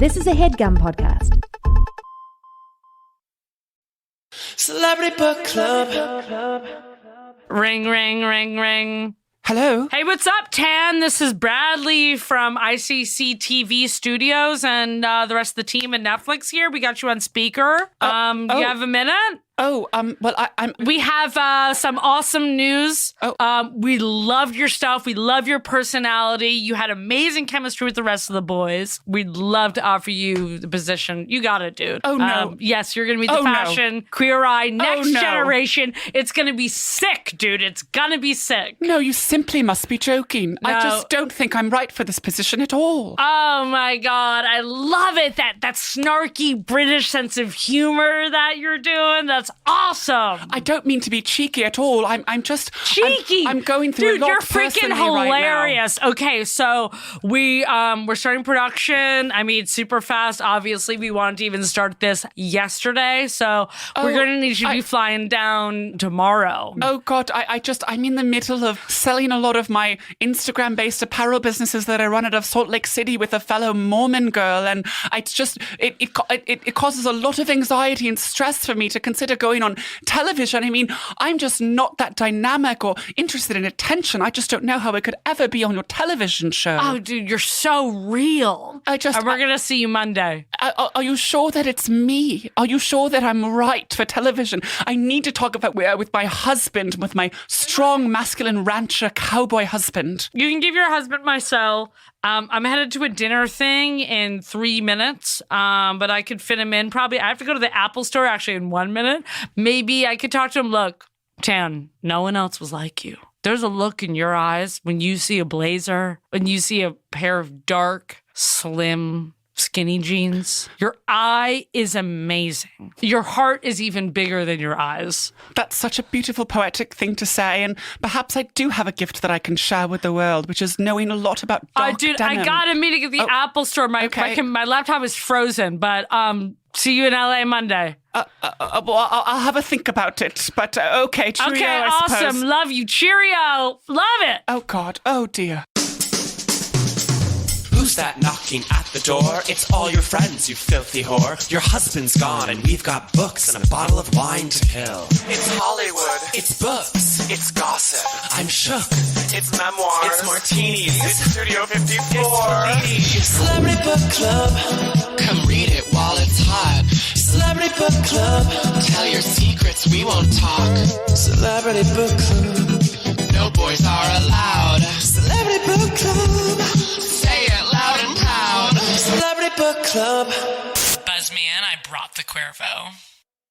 This is a HeadGum podcast. Celebrity Book Club. Ring, ring, ring, ring. Hello. Hey, what's up, Tan? This is Bradley from ICC TV Studios and the rest of the team at Netflix here. We got you on speaker. You have a minute? We have some awesome news. We loved your stuff. We love your personality. You had amazing chemistry with the rest of the boys. We'd love to offer you the position. You got it, dude. Oh, no. Yes, you're going to be the fashion, Queer Eye, next generation. It's going to be sick, dude. It's going to be sick. No, you simply must be joking. No. I just don't think I'm right for this position at all. Oh, my God. I love it. That snarky British sense of humor that you're doing. That's awesome. I don't mean to be cheeky at all. I'm just cheeky. I'm going through Dude, a lot you're personally freaking hilarious. Right now. Okay, so we're starting production. I mean, super fast. Obviously, we wanted to even start this yesterday, so we're going to need you to be flying down tomorrow. Oh God, I'm in the middle of selling a lot of my Instagram-based apparel businesses that I run out of Salt Lake City with a fellow Mormon girl, and it causes a lot of anxiety and stress for me to consider going on television. I mean, I'm just not that dynamic or interested in attention. I just don't know how I could ever be on your television show. Oh, dude, you're so real. And we're going to see you Monday. Are you sure that it's me? Are you sure that I'm right for television? I need to talk about with my husband, with my strong, masculine rancher cowboy husband. You can give your husband my cell. I'm headed to a dinner thing in 3 minutes, but I could fit him in. Probably, I have to go to the Apple store actually in 1 minute. Maybe I could talk to him. Look, Tan, no one else was like you. There's a look in your eyes when you see a blazer, when you see a pair of dark, slim, skinny jeans. Your eye is amazing. Your heart is even bigger than your eyes. That's such a beautiful, poetic thing to say, and perhaps I do have a gift that I can share with the world, which is knowing a lot about dark dude, denim. I got a meeting at the Apple store. My laptop is frozen, but see you in LA Monday. Well, I'll have a think about it, but okay, cheerio, okay, I awesome. suppose. Love you. Cheerio. Love it. Oh, God. Oh, dear. Who's that knocking at the door? It's all your friends, you filthy whore. Your husband's gone and we've got books and a bottle of wine to kill. It's Hollywood. It's books. It's gossip. I'm shook. It's memoirs. It's martinis. It's Studio 54. It's Celebrity Book Club. Come read it while it's hot. Celebrity Book Club. Tell your secrets, we won't talk. Celebrity Book Club. No boys are allowed. Celebrity Book Club. Say it loud and proud. Celebrity Book Club. Buzz me in. I brought the Cuervo.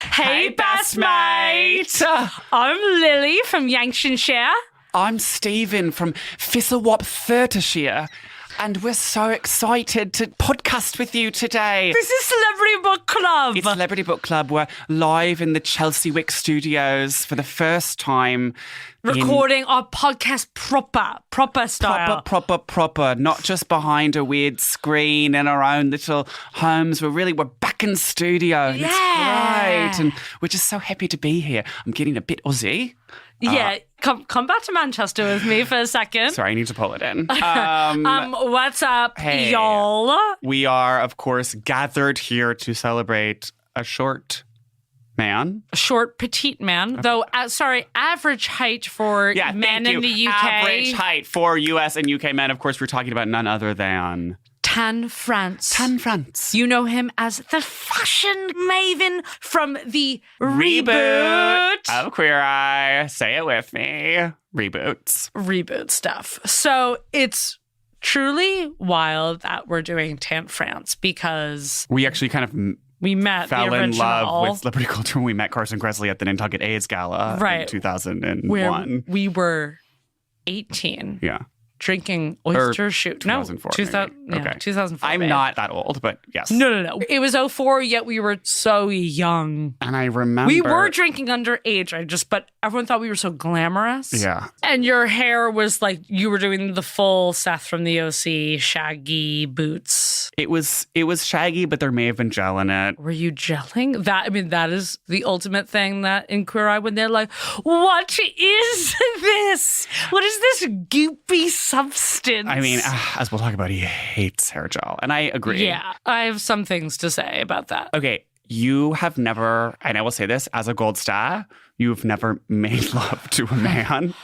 Hey, best mate. I'm Lily from Yanktonshire. I'm Stephen from Fisselwop, Thurteshire, and we're so excited to podcast with you today. This is Celebrity Book Club. It's Celebrity Book Club. We're live in the Chelsea Wick studios for the first time. Recording our podcast proper style. Proper. Not just behind a weird screen in our own little homes. We're back in studio. And it's great. And we're just so happy to be here. I'm getting a bit Aussie. Yeah, come back to Manchester with me for a second. Sorry, I need to pull it in. What's up, hey, y'all? We are, of course, gathered here to celebrate a short man. A short, petite man. Okay. Though, average height for men in the UK. Average height for US and UK men. Of course, we're talking about none other than... Tan France. Tan France. You know him as the fashion maven from the Reboot. Oh, Queer Eye. Say it with me. Reboot stuff. So it's truly wild that we're doing Tan France because... We actually kind of... We met fell the original. in love with celebrity culture when we met Carson Kressley at the Nantucket AIDS gala in 2001. Where we were 18. Yeah. Drinking oyster shoot. 2004. No, okay. 2004. I'm not that old, but yes. No. It was 2004, yet we were so young. And I remember... We were drinking underage, but everyone thought we were so glamorous. Yeah. And your hair was like, you were doing the full Seth from the OC, shaggy boots. It was shaggy, but there may have been gel in it. Were you gelling? That is the ultimate thing that in Queer Eye when they're like, what is this? What is this goopy substance? I mean, as we'll talk about, he hates hair gel. And I agree. Yeah, I have some things to say about that. Okay, you have never, and I will say this, as a gold star, you've never made love to a man.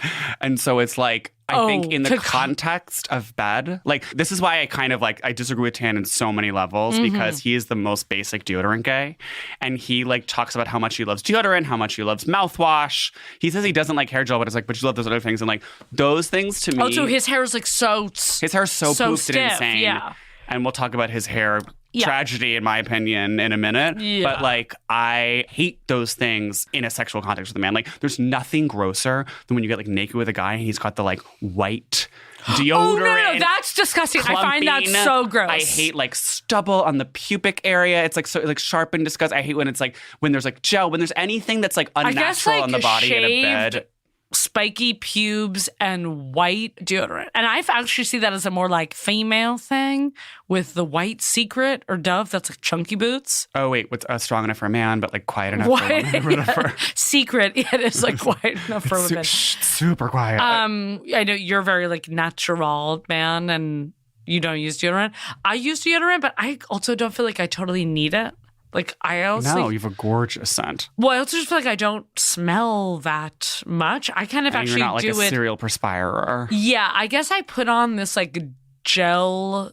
And so it's like, I think in the context of bed, like, this is why I kind of like, I disagree with Tan in so many levels because he is the most basic deodorant gay. And he like talks about how much he loves deodorant, how much he loves mouthwash. He says he doesn't like hair gel, but it's like, but you love those other things. And like, those things to me. Oh, so his hair is like so his hair is so poofed and insane. Yeah. And we'll talk about his hair tragedy, in my opinion, in a minute. Yeah. But like, I hate those things in a sexual context with a man. Like, there's nothing grosser than when you get like naked with a guy and he's got the like white deodorant. Oh, no, that's disgusting. Clumping. I find that so gross. I hate like stubble on the pubic area. It's like so like sharp and disgusting. I hate when it's like, when there's like gel, when there's anything that's like unnatural on the body in a bed. Spiky pubes and white deodorant. And I actually see that as a more like female thing with the white Secret or Dove that's like chunky boots. Oh, wait, what's strong enough for a man, but like quiet enough for women? Secret, it is like quiet enough for women. Super quiet. I know you're very like natural man and you don't use deodorant. I use deodorant, but I also don't feel like I totally need it. Like, I also... No, you have a gorgeous scent. Well, I also just feel like I don't smell that much. I kind of and actually you're not like do a it... serial perspirer. Yeah, I guess I put on this, like, Gillette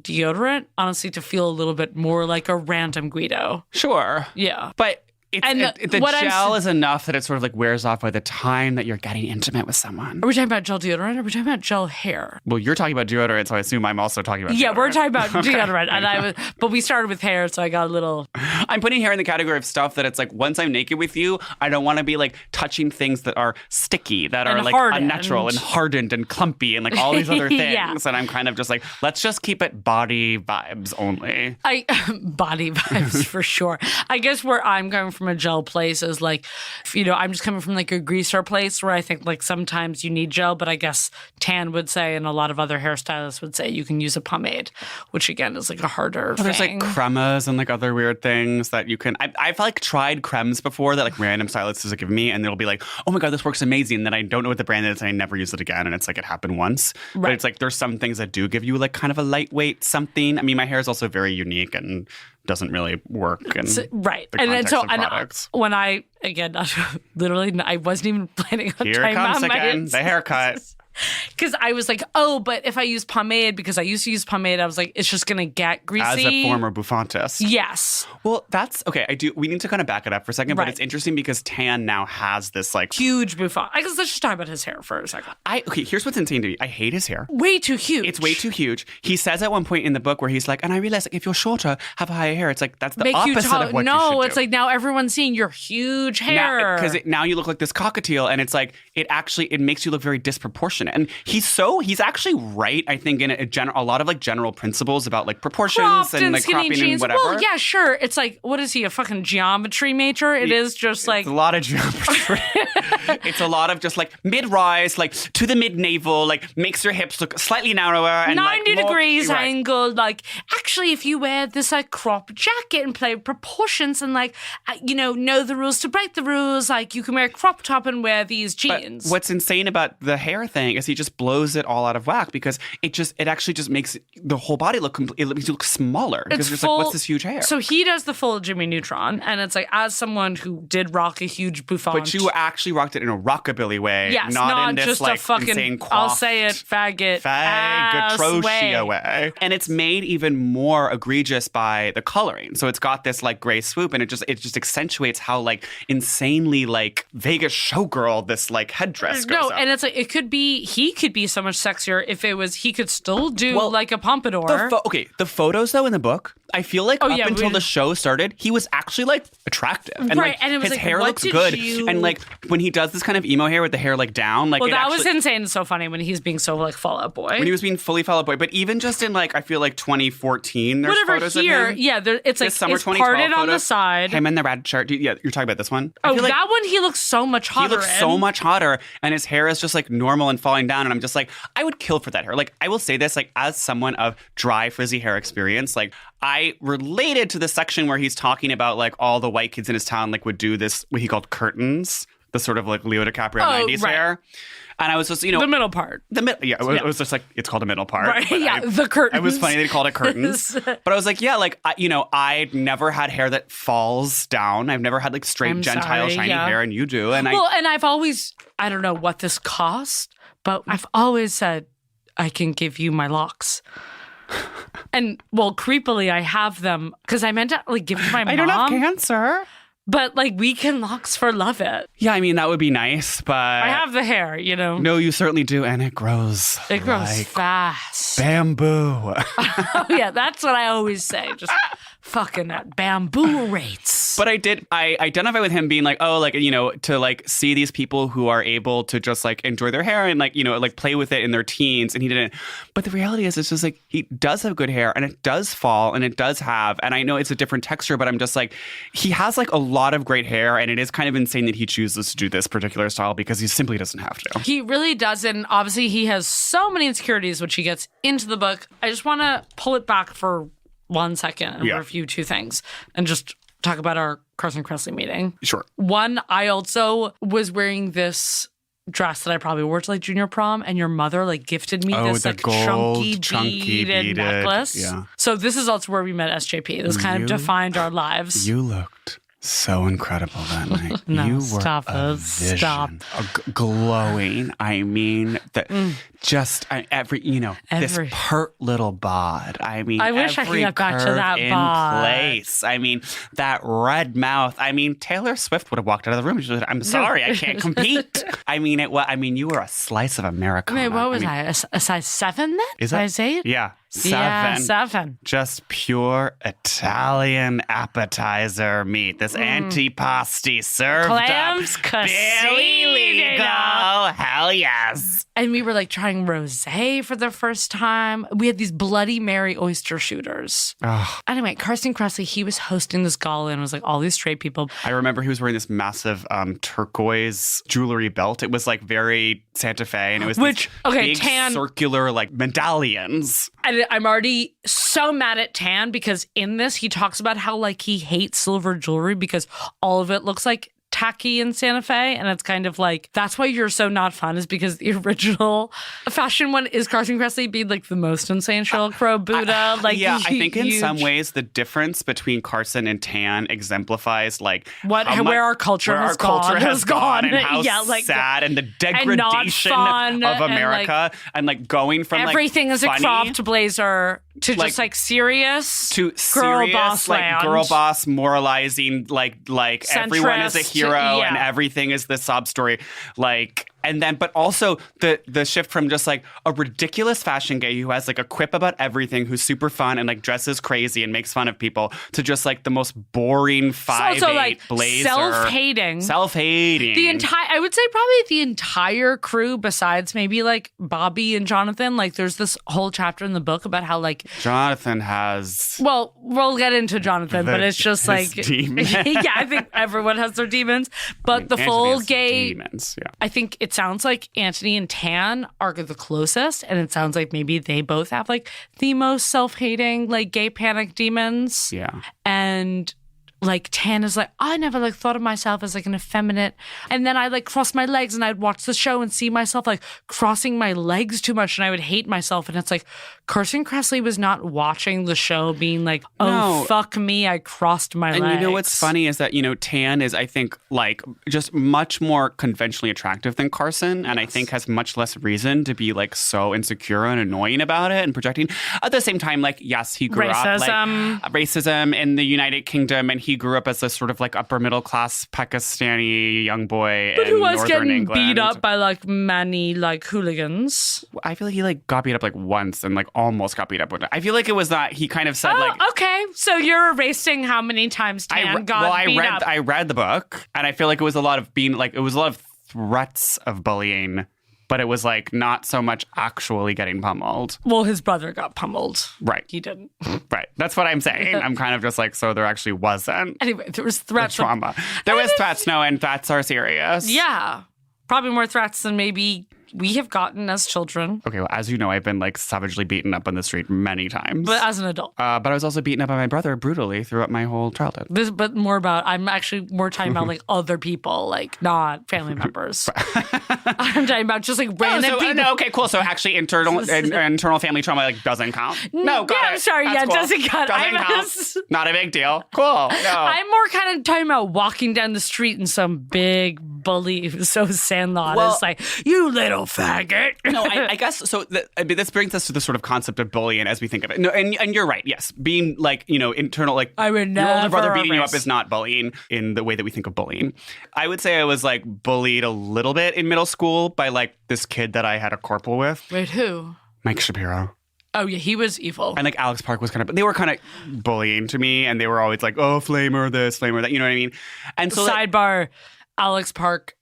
deodorant, honestly, to feel a little bit more like a random Guido. Sure. Yeah. But... the gel is enough that it sort of like wears off by the time that you're getting intimate with someone. Are we talking about gel deodorant or are we talking about gel hair? Well, you're talking about deodorant, so I assume I'm also talking about deodorant. Yeah, we're talking about deodorant. And but we started with hair, so I got a little... I'm putting hair in the category of stuff that it's like, once I'm naked with you, I don't want to be like touching things that are sticky, that are like unnatural and hardened and clumpy and like all these other things. Yeah. And I'm kind of just like, let's just keep it body vibes only. Body vibes for sure. I guess where I'm coming from a gel place is like, I'm just coming from like a greaser place where I think like sometimes you need gel, but I guess Tan would say and a lot of other hairstylists would say you can use a pomade, which again is like a harder thing. There's like cremas and like other weird things that you can... I've like tried cremes before that like random stylists have given me and they'll be like, oh my God, this works amazing. And then I don't know what the brand is and I never use it again. And it's like, it happened once. Right. But it's like, there's some things that do give you like kind of a lightweight something. I mean, my hair is also very unique and doesn't really work in right. the context of products. When I, again, literally, I wasn't even planning on Here it comes again, the haircut. Because I was like, oh, but if I use pomade, because I used to use pomade, I was like, it's just going to get greasy. As a former bouffantist. Yes. Well, that's, okay, we need to kind of back it up for a second, but it's interesting because Tan now has this like... huge bouffant. I guess let's just talk about his hair for a second. Okay, here's what's insane to me. I hate his hair. Way too huge. It's way too huge. He says at one point in the book where he's like, and I realize like, if you're shorter, have higher hair. It's like, that's the opposite of what you should do. No, it's like now everyone's seeing your huge hair. Because now you look like this cockatiel and it's like, it makes you look very disproportionate. And he's actually right, I think, in a lot of like general principles about like proportions cropped and like cropping jeans. and whatever. Well, yeah, sure. It's like, what is he, a fucking geometry major? It is just like... It's a lot of geometry. It's a lot of just like mid-rise, like to the mid-navel, like makes your hips look slightly narrower. And 90 like degrees angle. Like, actually, if you wear this like crop jacket and play with proportions and like, know the rules to break the rules, like you can wear a crop top and wear these jeans. But what's insane about the hair thing is he just blows it all out of whack because it actually just makes the whole body it makes you look smaller because it's like, what's this huge hair? So he does the full Jimmy Neutron, and it's like, as someone who did rock a huge bouffant, but you actually rocked it in a rockabilly way, yes, not in this just like a fucking, insane coiffed, I'll say it, faggotrocia way. And it's made even more egregious by the coloring. So it's got this like gray swoop, and it just accentuates how like insanely like Vegas showgirl this like headdress goes up. And it's like he could be so much sexier if it was he could still do like a pompadour. The photos though in the book I feel like up until the show started, he was actually like attractive. And Right, like and it was his like, hair what looks did good. you- And like when he does this kind of emo hair with the hair like down, like Well, it that actually, was insane and so funny when he's being so like Fall Out Boy. when he was being fully Fall Out Boy. But even just in like, I feel like 2014, there's Whatever photos here, of him. yeah, it's like This summer it's 2012 parted on the photos, side. Him in the red shirt. Yeah, you're talking about this one? I Oh, feel like that one he looks so much hotter. he looks so much hotter, and his hair is just like normal and falling down. And I'm just like, I would kill for that hair. Like, I will say this, like, as someone of dry, frizzy hair experience, like, I related to the section where he's talking about like all the white kids in his town like would do this, what he called curtains, the sort of like Leo DiCaprio 90s right. hair. And I was just, the middle part. It was just like, it's called a middle part. Right, but yeah, the curtains. It was funny they called it curtains. But I was like, yeah, like, I never had hair that falls down. I've never had like straight I'm Gentile sorry, shiny yeah. hair, and you do. And and I've always, I don't know what this cost, but I've always said, I can give you my locks. And, well, creepily, I have them because I meant to like give it to my mom. I don't have cancer. But like weekend locks for love it. Yeah, I mean, that would be nice, but I have the hair, you know. No, you certainly do, and it grows. It grows like fast. bamboo. Oh, yeah, that's what I always say. Just fucking at bamboo rates. But I identify with him being like, oh, like, to like see these people who are able to just like enjoy their hair and like, like play with it in their teens, and he didn't. But the reality is, it's just like, he does have good hair, and it does fall, and it does have, and I know it's a different texture, but I'm just like, he has like a lot of great hair, and it is kind of insane that he chooses to do this particular style because he simply doesn't have to. He really doesn't. Obviously, he has so many insecurities, which he gets into the book. I just want to pull it back for 1 second and review two things and just talk about our Carson Kressley meeting. Sure. One, I also was wearing this dress that I probably wore to like junior prom, and your mother like gifted me this the like gold, chunky beaded necklace. Yeah. So this is also where we met SJP. This kind of defined our lives. You looked so incredible that night. No, you were stop a it. vision. Stop. Glowing. I mean, this Every- pert little bod. I mean, I wish I could every get back to curve that in bod. place. I mean, that red mouth. I mean, Taylor Swift would have walked out of the room. She said, "I'm sorry, I can't compete." I mean, you were a slice of America. Wait, what was I? A size 7 then? Is size 8? Yeah. 7. Yeah, 7. Just pure Italian appetizer meat. This antipasti served Clams up. Barely legal. Hell yes. And we were like trying rosé for the first time. We had these Bloody Mary oyster shooters. Oh, Anyway, Carson Kressley, he was hosting this gala, and it was like all these straight people. I remember he was wearing this massive turquoise jewelry belt. It was like very Santa Fe, and it was these big tan circular like medallions. And I'm already so mad at Tan because in this he talks about how like he hates silver jewelry because all of it looks like tacky in Santa Fe, and it's kind of like that's why you're so not fun is because the original fashion one is Carson Kressley being like the most insane Sheryl Crow Buddha. I think in some ways the difference between Carson and Tan exemplifies like where our culture has gone and how sad and the degradation of America and like going from everything like, is a cropped blazer to like, just like serious to girl serious boss like land. girl boss moralizing like everyone is a Centrist, hero yeah. and everything is the sob story and then but also the shift from just like a ridiculous fashion gay who has like a quip about everything, who's super fun and like dresses crazy and makes fun of people, to just like the most boring 5'8" like blazer, self-hating I would say probably the entire crew besides maybe like Bobby and Jonathan. Like there's this whole chapter in the book about how like Jonathan has we'll get into Jonathan, but it's just like demons. yeah, I think everyone has their demons, but the Anthony full has gay demons, yeah. I think it sounds like Anthony and Tan are the closest, and it sounds like maybe they both have like the most self-hating like gay panic demons. Yeah. And like Tan is like, I never like thought of myself as like an effeminate. And then I like cross my legs and I'd watch the show and see myself like crossing my legs too much and I would hate myself. And it's like Carson Kressley was not watching the show being like, oh, fuck me, I crossed my legs. And you know what's funny is that, Tan is, I think, like just much more conventionally attractive than Carson. And I think has much less reason to be like so insecure and annoying about it and projecting. At the same time, like, yes, he grew up like racism in the United Kingdom and he grew up as a sort of like upper middle class Pakistani young boy But in who was northern getting England. beat up by like many like hooligans. I feel like he like got beat up like once and like almost got beat up with it. I feel like it was not. He kind of said like. Okay. So you're erasing how many times Tan got beat up. I read the book, and I feel like it was a lot of threats of bullying, but it was like not so much actually getting pummeled. Well, his brother got pummeled. Right. He didn't. Right. That's what I'm saying. I'm kind of just like, so there actually wasn't. Anyway, there was threats. Trauma. There was threats, no, and threats are serious. Yeah. Probably more threats than maybe we have gotten as children. Okay, well, as you know, I've been like savagely beaten up on the street many times. But as an adult. But I was also beaten up by my brother brutally throughout my whole childhood. But more about, I'm actually more talking about like other people, like not family members. I'm talking about just like random people. No, okay, cool. So actually internal family trauma like doesn't count. No, got it. I'm sorry. That's cool. It doesn't count. Doesn't count. Not a big deal. Cool. No. I'm more kind of talking about walking down the street and some big bully who's so Sandlot is like, you little faggot. No, I guess so. This brings us to the sort of concept of bullying as we think of it. No, and you're right. Yes, being like internal, like I would your older brother never beating you up is not bullying in the way that we think of bullying. I would say I was like bullied a little bit in middle school by like this kid that I had a corporal with. Wait, who? Mike Shapiro. Oh yeah, he was evil. And like Alex Park was they were kind of bullying to me, and they were always like, "Oh, flamer this, flamer that," you know what I mean? And so sidebar, Alex Park.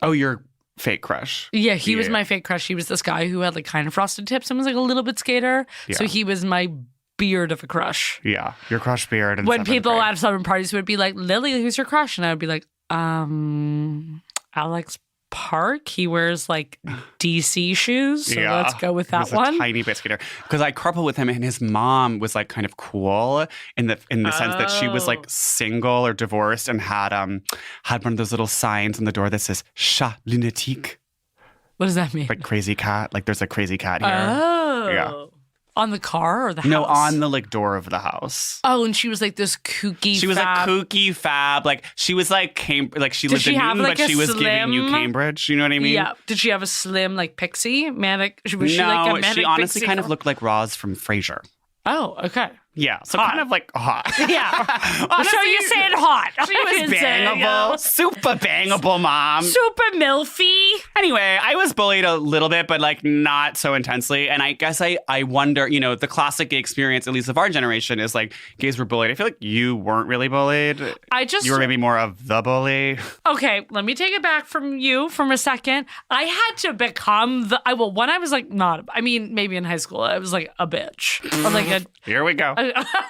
Oh, your fake crush. Yeah, he was my fake crush. He was this guy who had like kind of frosted tips and was like a little bit skater. Yeah. So he was my beard of a crush. Yeah, your crush beard. And when people at summer parties would be like, "Lily, who's your crush?" And I would be like, Alex Park. He wears like DC shoes. So let's go with that one. A tiny bit skater. Because I carpooled with him, and his mom was like kind of cool in the sense that she was like single or divorced and had one of those little signs on the door that says "Chat lunatique." What does that mean? Like crazy cat. Like there's a crazy cat here. Oh. Yeah. On the car or the house? No, on the like door of the house. Oh, and she was like this kooky. She was like kooky fab. Like she was like she lived in Newton, but she was giving you Cambridge. You know what I mean? Yeah. Did she have a slim like pixie manic? Was she like a manic she honestly pixie? kind of looked like Roz from Frasier. Oh, okay. Yeah, so kind of like hot. Yeah. Honestly, so you saying hot. She was bangable. Super bangable, mom. Super milfy. Anyway, I was bullied a little bit, but like not so intensely. And I guess I wonder, the classic gay experience, at least of our generation, is like gays were bullied. I feel like you weren't really bullied. You were maybe more of the bully. Okay, let me take it back from you for a second. I had to become when I was like maybe in high school, I was like a bitch. Or like a... Here we go.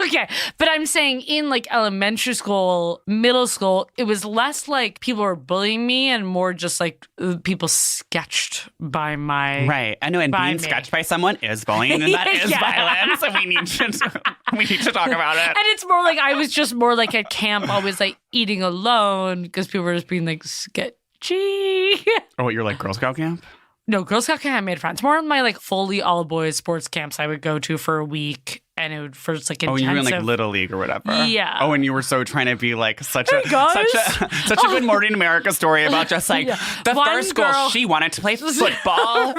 Okay. But I'm saying in like elementary school, middle school, it was less like people were bullying me and more just like people sketched by my... Right. I know. And being sketched by someone is bullying, and that is violence. And we need to talk about it. And it's more like I was just more like at camp, always like eating alone because people were just being like sketchy. Oh, you're like Girl Scout camp? No, Girl Scout camp I made friends. More of my like fully all boys sports camps I would go to for a week. And it would first like intensive. Oh, you were in like Little League or whatever. Yeah. Oh, and you were so trying to be like such a good Morning America story about just like the first girl, she wanted to play football,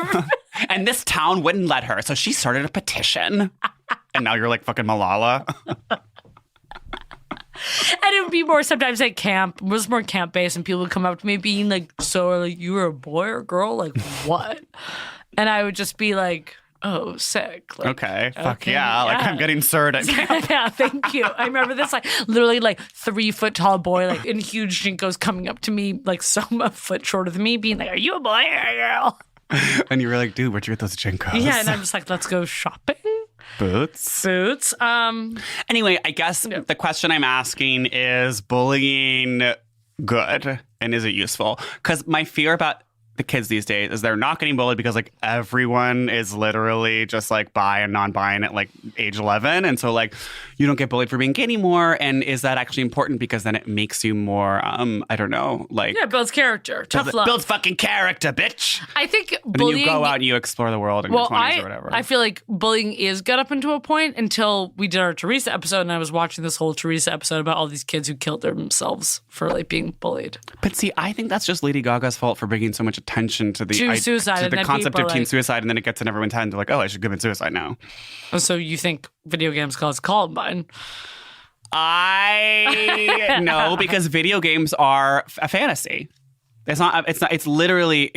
and this town wouldn't let her, so she started a petition. And now you're like fucking Malala. And it would be more sometimes at camp. It was more camp based, and people would come up to me being like, "So, like, you were a boy or girl? Like, what?" And I would just be like, "Oh, sick." Like, okay. Fuck yeah. Like, I'm getting served at camp. Yeah, thank you. I remember this, like, literally, like, 3 foot tall boy, like, in huge jinkos coming up to me, like, so a foot shorter than me, being like, "Are you a boy or a girl?" And you were like, "Dude, where'd you get those jinkos?" Yeah, and I'm just like, "Let's go shopping." Boots. Anyway, I guess the question I'm asking is bullying good and is it useful? Because my fear about the kids these days is they're not getting bullied because like everyone is literally just like bi and non-bi at like age 11. And so like you don't get bullied for being gay anymore. And is that actually important? Because then it makes you more, I don't know, like... Yeah, builds character. Tough love. Builds fucking character, bitch. I think and bullying... then you go out and you explore the world in your 20s or whatever. I feel like bullying is good up until a point until we did our Teresa episode and I was watching this whole Teresa episode about all these kids who killed themselves for like being bullied. But see, I think that's just Lady Gaga's fault for bringing so much attention to the suicide, to the concept of teen suicide, and then it gets in everyone's head. They're like, "Oh, I should commit suicide now." Oh, so you think video games cause Columbine? No, because video games are a fantasy. It's literally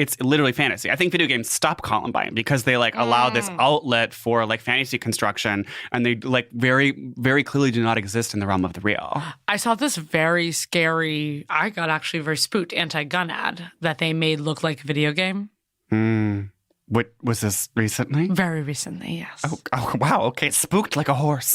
fantasy. I think video games stop Columbine because they like allow this outlet for like fantasy construction, and they like very, very clearly do not exist in the realm of the real. I saw this very scary, I got actually very spooked anti-gun ad that they made look like a video game. What was this recently? Very recently, yes. Oh wow. Okay, spooked like a horse.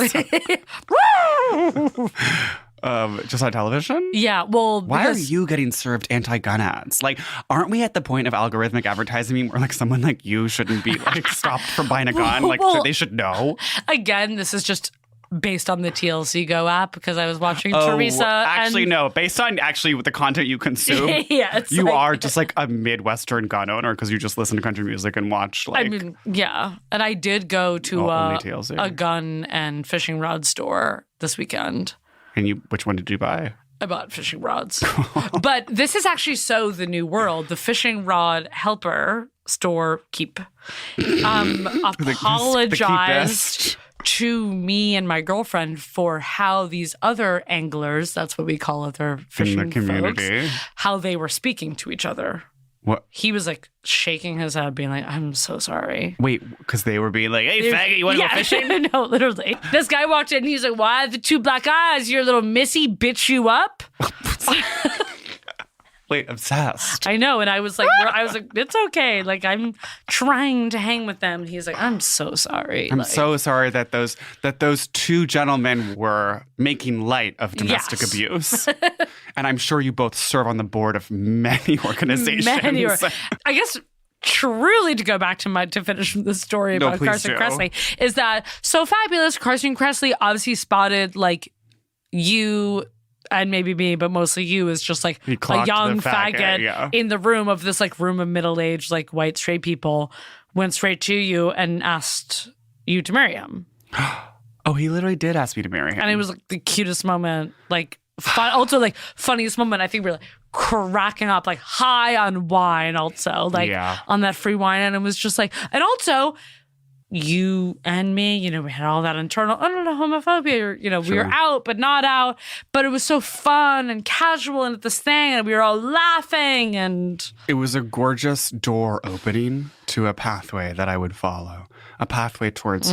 Just on television? Yeah, well, why are you getting served anti-gun ads? Like, aren't we at the point of algorithmic advertising where like someone like you shouldn't be like stopped from buying a gun? Like, so they should know. Again, this is just based on the TLC Go app because I was watching Teresa. Actually, no. Based on actually the content you consume, yeah, you are just like a Midwestern gun owner because you just listen to country music and watch like. I mean, yeah, and I did go to only TLC. A gun and fishing rod store this weekend. And which one did you buy? I bought fishing rods. But this is actually so the new world. The fishing rod helper store keep apologized to me and my girlfriend for how these other anglers, that's what we call other fishing in the community, folks, how they were speaking to each other. What? He was like shaking his head, being like, I'm so sorry. Wait, because they were being like, hey, faggot, you want to go fishing? No, literally. This guy walked in and he's like, why the two black eyes? Your little missy bitch you up? Wait, obsessed. I know. And I was like, it's okay. Like, I'm trying to hang with them. And he's like, I'm so sorry. I'm so sorry that those two gentlemen were making light of domestic abuse. And I'm sure you both serve on the board of many organizations. I guess truly to go back to finish the story about Carson Kressley is that so fabulous. Carson Kressley obviously spotted like you and maybe me, but mostly you, is just like a young faggot in the room of middle-aged like white straight people, went straight to you and asked you to marry him. Oh, he literally did ask me to marry him. And it was like the cutest moment, like also like funniest moment. I think we were like cracking up, like high on wine also, like on that free wine. And it was just like, and also you and me, you know, we had all that internal, homophobia, you know, we were out, but not out. But it was so fun and casual and at this thing, and we were all laughing. And it was a gorgeous door opening to a pathway that I would follow, a pathway towards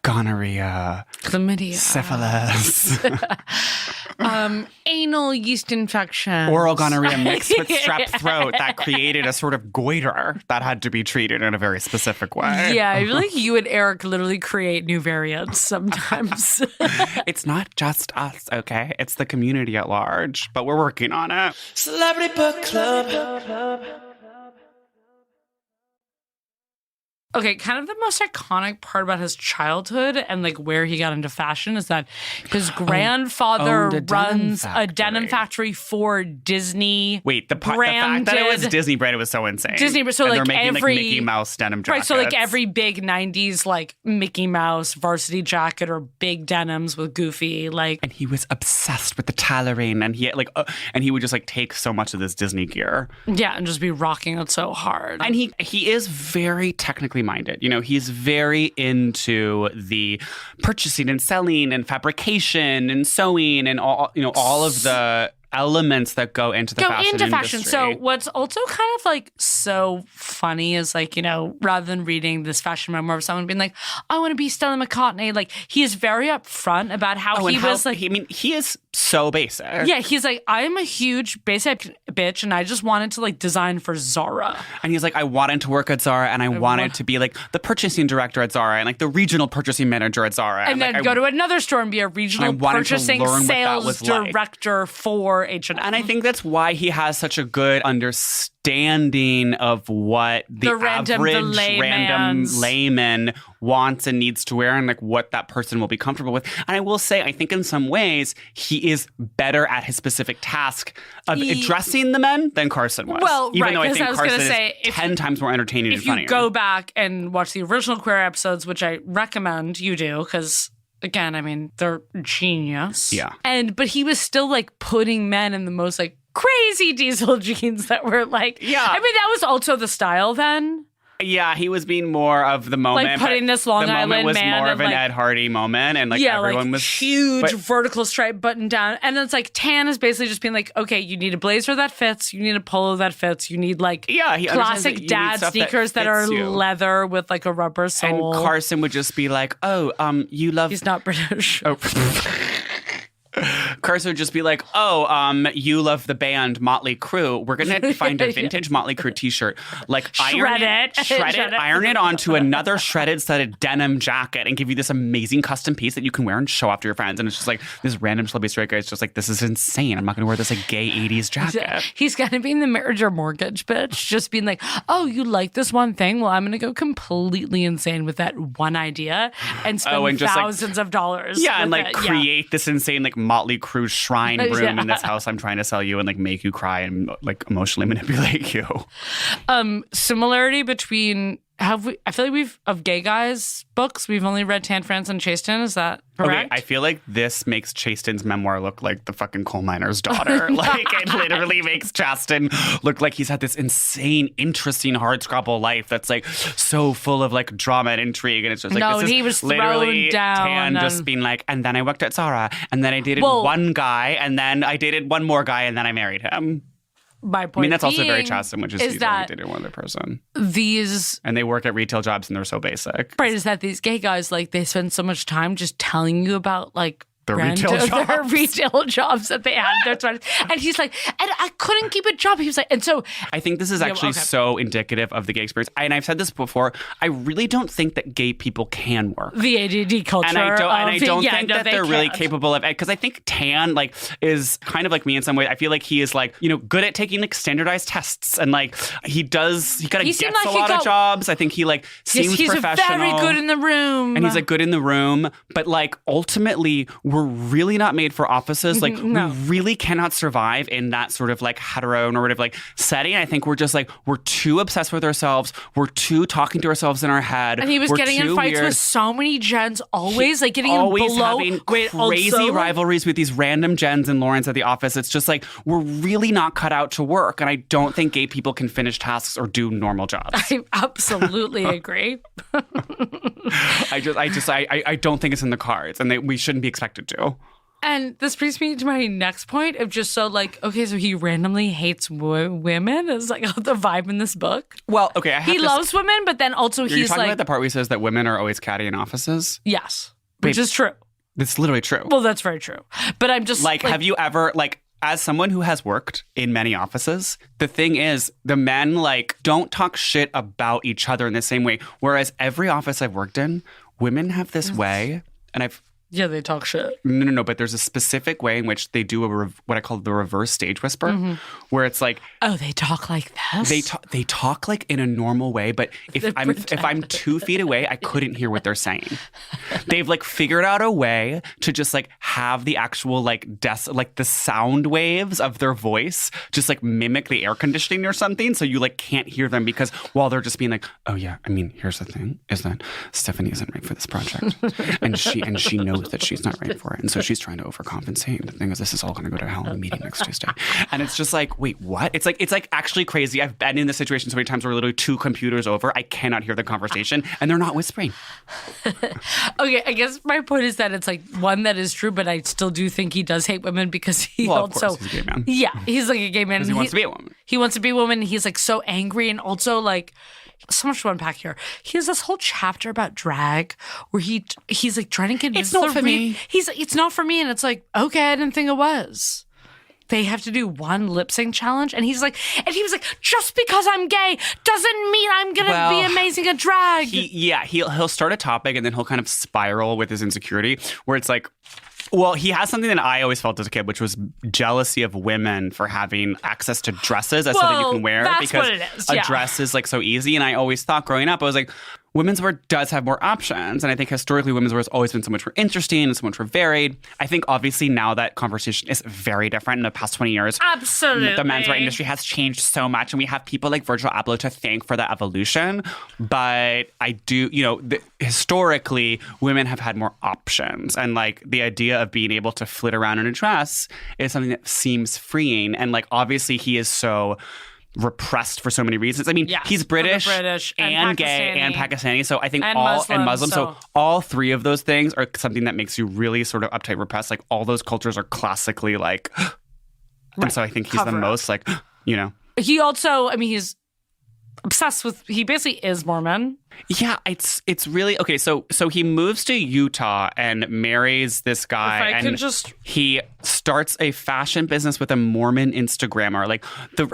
gonorrhea, chlamydia, syphilis, anal yeast infection, oral gonorrhea mixed with strep throat that created a sort of goiter that had to be treated in a very specific way. Yeah, I feel like you and Eric literally create new variants sometimes. It's not just us, okay? It's the community at large, but we're working on it. Celebrity Book Club. Okay, kind of the most iconic part about his childhood and like where he got into fashion is that his grandfather runs a denim factory for Disney. Wait, the fact that it was Disney branded was so insane. Disney, so and like they're making every like Mickey Mouse denim jackets. Right, so like every big 90s like Mickey Mouse varsity jacket or big denims with Goofy, like. And he was obsessed with the tailoring, and he and he would just like take so much of this Disney gear. Yeah, and just be rocking it so hard. And he is very technically minded. You know, he's very into the purchasing and selling and fabrication and sewing and all of the elements that go into the fashion industry. So what's also kind of like so funny is like, you know, rather than reading this fashion memoir of someone being like, I want to be Stella McCartney, like he is very upfront about how he was like, he is so basic. Yeah, he's like, I'm a huge basic bitch and I just wanted to like design for Zara. And he's like, I wanted to work at Zara and I wanted to be like the purchasing director at Zara and like the regional purchasing manager at Zara. And then go to another store and be a regional purchasing sales director for H&M. And I think that's why he has such a good understanding of what the average random layman wants and needs to wear and like what that person will be comfortable with. And I will say, I think in some ways he is better at his specific task of addressing the men than Carson was. Well, even though I think was Carson is 10 times more entertaining and funnier. If you go back and watch the original Queer episodes, which I recommend you do, because again, I mean, they're genius. Yeah. But he was still like putting men in the most like crazy diesel jeans that were like, I mean, that was also the style then. Yeah, he was being more of the moment. Like putting this Long the Island moment was man more in, of an like- Ed Hardy moment, and like Yeah, everyone like was huge vertical stripe button down. And it's like Tan is basically just being like, okay, you need a blazer that fits, you need a polo that fits, you need like he understands that classic you dad need stuff sneakers that fits are you. leather with like a rubber And sole. Carson would just be like, "Oh, you love." He's not British. Oh. Carson would just be like, you love the band Motley Crue. We're going to find a vintage Motley Crue t-shirt. Like, Shred it. iron it onto another shredded studded denim jacket and give you this amazing custom piece that you can wear and show off to your friends. And it's just like this random celebrity straight guy is just like, this is insane. I'm not going to wear this like gay 80s jacket. He's going to be in the marriage or mortgage bitch, just being like, oh, you like this one thing? Well, I'm going to go completely insane with that one idea and spend and just, like, thousands of dollars. Yeah, and with like it. create this insane like Motley Crue shrine room Yeah. in this house I'm trying to sell you and like make you cry and like emotionally manipulate you. Similarity between I feel like we've of gay guys books we've only read Tan France and Chasten. Is that correct? Okay, I feel like this makes Chasten's memoir look like the fucking coal miner's daughter. Like it literally makes Chasten look like he's had this insane, interesting hardscrabble life that's like so full of like drama and intrigue. And it's just like No, this and is he was literally thrown down Tan and- just being like, and then I worked at Zara, and then I dated one guy, and then I dated one more guy, and then I married him. My point. I mean, that's also very being Chasten, which is he's only that dated one other person. these And they work at retail jobs and they're so basic. right is that these gay guys like they spend so much time just telling you about like Their retail their jobs. retail jobs that they had in their 20s. And he's like, and I couldn't keep a job. He was like, and so I think this is actually so indicative of the gay experience. And I've said this before. I really don't think that gay people can work. the ADD culture. And I don't think that they they're really can't. capable of it. Because I think Tan like is kind of like me in some way. I feel like he is like, good at taking like standardized tests. And like he kind of gets seemed a like he lot of got- jobs. I think he like seems he's professional. very good in the room. And he's like good in the room, but like ultimately we're really not made for offices. Like No. we really cannot survive in that sort of like heteronormative like setting. I think we're just like we're too obsessed with ourselves. We're too talking to ourselves in our head. And he was We're getting in too fights weird. with so many gens, always like getting Always him below. having Wait, crazy also, rivalries with these random Jens and Laurens at the office. It's just like we're really not cut out to work, and I don't think gay people can finish tasks or do normal jobs. I absolutely agree. I don't think it's in the cards, and we shouldn't be expected to. And this brings me to my next point of just so like, okay, so he randomly hates women is like the vibe in this book. Well, okay, I have He loves women, but then also Are you he's talking like, about the part where he says that women are always catty in offices? yes, which Wait. is true. That's literally true. Well, that's very true. But I'm just Like, have you ever, like, as someone who has worked in many offices, the thing is, the men, like, don't talk shit about each other in the same way. Whereas every office I've worked in, women have this way, and yeah, they talk shit. No, but there's a specific way in which they do what I call the reverse stage whisper, where it's like, Oh, they talk like this? they talk like in a normal way, but if I'm 2 feet away, I couldn't hear what they're saying. They've like figured out a way to just like have the actual like like the sound waves of their voice just like mimic the air conditioning or something, so you like can't hear them because while they're just being like, oh yeah, I mean, here's the thing is that Stephanie isn't right for this project, and she knows that she's not right for it, and so she's trying to overcompensate. And the thing is, this is all going to go to hell in the meeting next Tuesday. And it's just like, wait, what? It's like actually crazy. I've been in this situation so many times where literally 2 computers over, I cannot hear the conversation, and they're not whispering. Okay, I guess my point is that it's like one that is true, but I still do think he does hate women because he Well, of also course, he's a gay man. Yeah, he's like a gay man. Because he wants to be a woman. He wants to be a woman. He's like so angry and also like so much to unpack here. He has this whole chapter about drag where he's like trying to convince It's not the for me. He's like, it's not for me, and it's like, okay, I didn't think it was. They have to do one lip sync challenge, and he was like, just because I'm gay doesn't mean I'm gonna be amazing at drag. He'll start a topic and then he'll kind of spiral with his insecurity, where it's like, well, he has something that I always felt as a kid, which was jealousy of women for having access to dresses as something you can wear, that's because what it is, a yeah. dress is like so easy. And I always thought growing up, I was like, women's wear does have more options. And I think historically women's wear has always been so much more interesting and so much more varied. I think obviously now that conversation is very different in the past 20 years. Absolutely. The menswear industry has changed so much, and we have people like Virgil Abloh to thank for that evolution. But I do, historically, women have had more options. And like the idea of being able to flit around in a dress is something that seems freeing. And like obviously he is so repressed for so many reasons. I mean, Yeah, he's British, and gay and Pakistani. So I think And all Muslim, and Muslim. So so- all three of those things are something that makes you really sort of uptight, repressed. Like all those cultures are classically like, and so I think he's Cover the up. most like, you know. He also, I mean, he's obsessed with, he basically is Mormon. Yeah, it's really okay. So he moves to Utah and marries this guy, If I and can just- he starts a fashion business with a Mormon Instagrammer. Like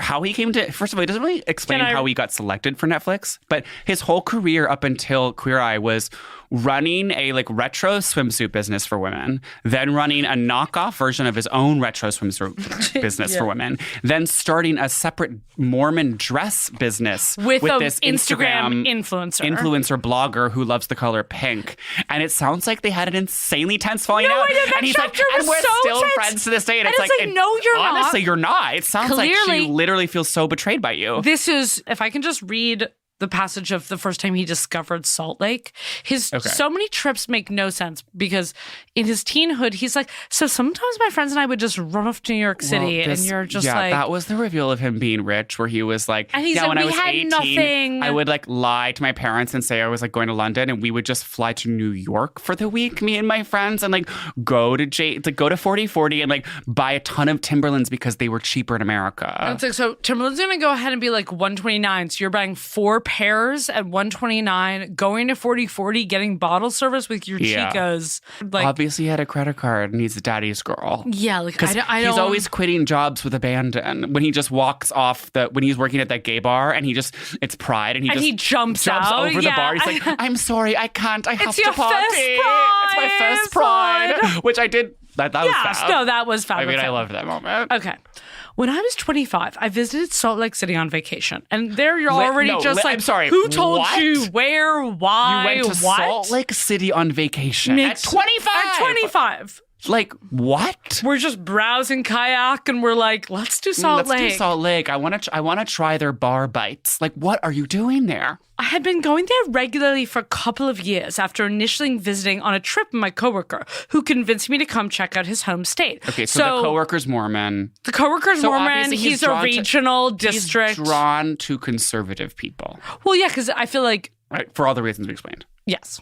how he came to, first of all, he doesn't really explain how he got selected for Netflix, but his whole career up until Queer Eye was running a like retro swimsuit business for women, then running a knockoff version of his own retro swimsuit business for women, then starting a separate Mormon dress business With a this Instagram influencer. blogger who loves the color pink. And it sounds like they had an insanely tense falling No, out. I know, that and he's like, chapter and was we're so still tense. friends to this day. And, And it's it's like, like, no, you're not. honestly, you're not. It sounds like Clearly- she literally feels so betrayed by you. This is, if I can just read the passage of the first time he discovered Salt Lake. So many trips make no sense because in his teenhood, he's like, so sometimes my friends and I would just run off to New York City, and you're just like, that was the reveal of him being rich, where he was like, And he's yeah, like, when I "We was had 18, nothing." I would like lie to my parents and say I was like going to London, and we would just fly to New York for the week, me and my friends, and like go to 4040 and like buy a ton of Timberlands because they were cheaper in America. And it's like, so Timberland's going to go ahead and be like 129. So you're buying 4 pairs at 129, going to 4040, getting bottle service with your chicas. Like, obviously he had a credit card and he's a daddy's girl. yeah, like Because I don't. he's always quitting jobs with abandon. When he just walks off when he's working at that gay bar and it's Pride and he jumps out. over the Yeah. bar. He's like, I'm sorry, I can't. I have It's to your party. first It's my first Pride. Pride. Which I did. That was Yes, fab. no, that was fab. I mean, I loved that moment. Okay. When I was 25, I visited Salt Lake City on vacation. And there you're already I'm sorry. who told What? you, where, why, You went to what? Salt Lake City on vacation Makes- at 25. At 25. Like, what? We're just browsing kayak and we're like, let's do Salt Lake. Let's do Salt Lake. I want to try their bar bites. Like, what are you doing there? I had been going there regularly for a couple of years after initially visiting on a trip with my coworker who convinced me to come check out his home state. Okay, so the coworker's Mormon. The coworker's So Mormon. obviously He's a drawn to- regional district. He's drawn to conservative people. Well, yeah, because I feel like, Right, for all the reasons we explained. yes.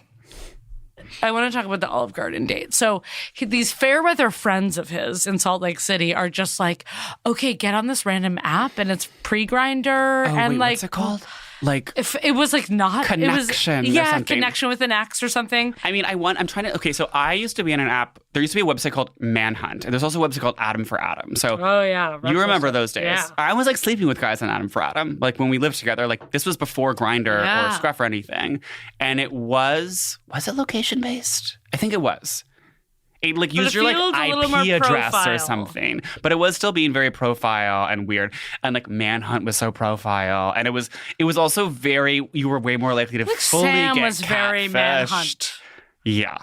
I want to talk about the Olive Garden date. So these fair weather friends of his in Salt Lake City are just like, okay, get on this random app and it's pre-grinder and like what's it called? Like, if it was like not Connection or it was, yeah, something. connection with an X or something. I mean, I'm trying to, okay, so I used to be in an app, there used to be a website called Manhunt, and there's also a website called Adam for Adam. So Oh yeah, you remember those days. Yeah. I was like sleeping with guys on Adam for Adam, like when we lived together, like this was before Grindr Yeah. or Scruff or anything. And it was it location based? I think it was. It like used it your like feels a little more IP address profile. or something, but it was still being very profile and weird. And like Manhunt was so profile, and it was also very. You were way more likely to Like fully Sam get was very catfished. Manhunt. Yeah.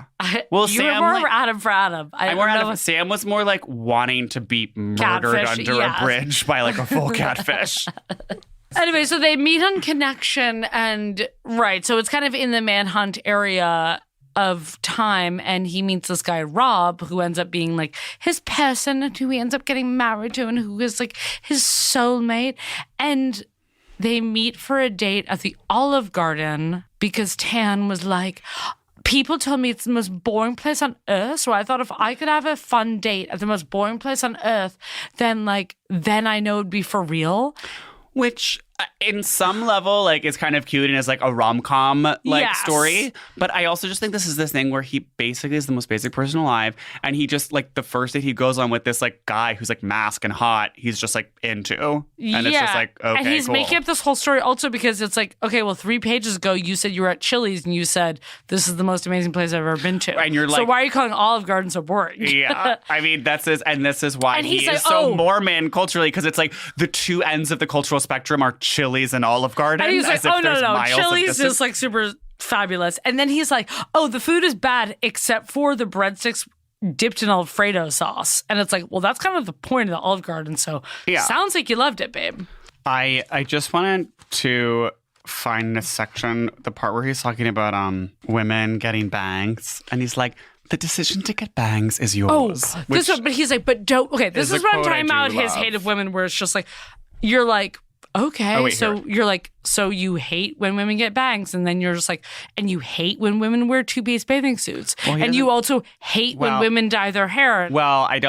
Well, Sam, you were more like- Adam for Adam. I don't know. Sam was more like wanting to be murdered Catfish, under yeah. a bridge by like a full catfish. Anyway, so they meet on Connection, and right, so it's kind of in the Manhunt area of time, and he meets this guy Rob, who ends up being like his person, and who he ends up getting married to, and who is like his soulmate, and they meet for a date at the Olive Garden because Tan was like, people told me it's the most boring place on earth, so I thought if I could have a fun date at the most boring place on earth, then I know it'd be for real. Which, in some level, like, is kind of cute and is like a rom-com like Yes. story. But I also just think this is this thing where he basically is the most basic person alive, and he just like the first date he goes on with this like guy who's like masked and hot, he's just like into, and it's just like, okay, and he's cool. making up this whole story also because it's like, okay, well, 3 pages ago you said you were at Chili's and you said this is the most amazing place I've ever been to, And you're so like- why are you calling Olive Garden so boring? Yeah, I mean this is why And he he's is like, so oh. Mormon culturally, because it's like the two ends of the cultural spectrum are Chili's and Olive Garden. And he's like, as if oh, no, there's no, miles of Chili's distance. is like super fabulous. And then he's like, oh, the food is bad except for the breadsticks dipped in Alfredo sauce. And it's like, well, that's kind of the point of the Olive Garden. So Yeah. sounds like you loved it, babe. I just wanted to find this section, the part where he's talking about women getting bangs, and he's like, the decision to get bangs is Oh, yours. but he's like, but don't. Okay, this is is a what I'm quote I talking about. do His love. hate of women, where it's just like, you're like, okay. Oh, wait, So here. you're like, so you hate when women get bangs, and then you're just like, and you hate when women wear two-piece bathing suits, Well, he and you doesn't- also hate when Well- women dye their hair. Well, I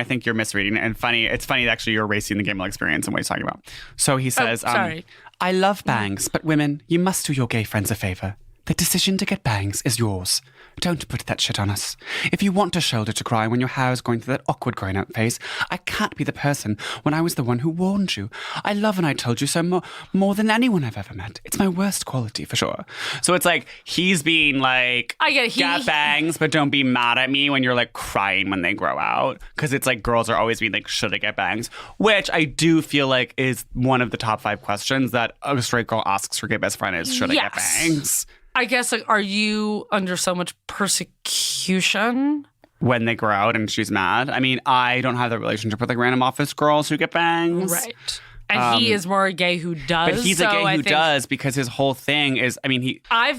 think you're misreading it. And it's funny actually you're erasing the Gimel experience and what he's talking about. So he says, sorry. I love bangs, but women, you must do your gay friends a favor. The decision to get bangs is yours. Don't put that shit on us. If you want a shoulder to cry when your hair is going through that awkward growing out phase, I can't be the person when I was the one who warned you. I love when I told you so more than anyone I've ever met. It's my worst quality for sure. So it's like he's being like, I get it. get bangs, but don't be mad at me when you're like crying when they grow out. Because it's like girls are always being like, should I get bangs? Which I do feel like is one of the top 5 questions that a straight girl asks her gay best friend is, should I get bangs? I guess, like, are you under so much persecution? When they grow out and she's mad. I mean, I don't have that relationship with like random office girls who get bangs. Right. And he is more a gay who does. But he's a gay who does because his whole thing is, I mean, I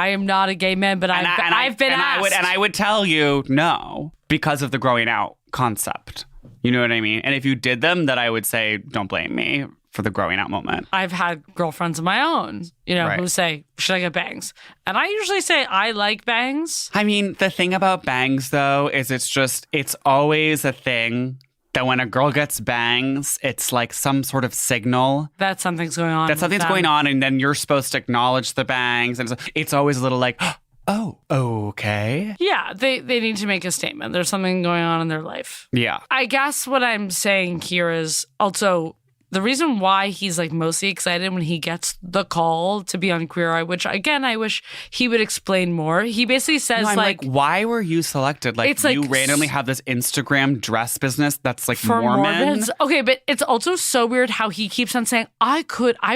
am not a gay man, but I've been asked. I would tell you no because of the growing out concept. You know what I mean? And if you did them, then I would say, don't blame me for the growing out moment. I've had girlfriends of my own, Right. who say, should I get bangs? And I usually say, I like bangs. I mean, the thing about bangs, though, is it's always a thing that when a girl gets bangs, it's like some sort of signal that something's going on. that something's going on, and then you're supposed to acknowledge the bangs. And it's always a little like, oh, okay. Yeah, they need to make a statement. There's something going on in their life. Yeah. I guess what I'm saying here is also the reason why he's like mostly excited when he gets the call to be on Queer Eye, which again, I wish he would explain more. He basically says I'm like, why were you selected? Like, it's you like randomly have this Instagram dress business that's like for Mormon. Mormons. Okay, but it's also so weird how he keeps on saying, I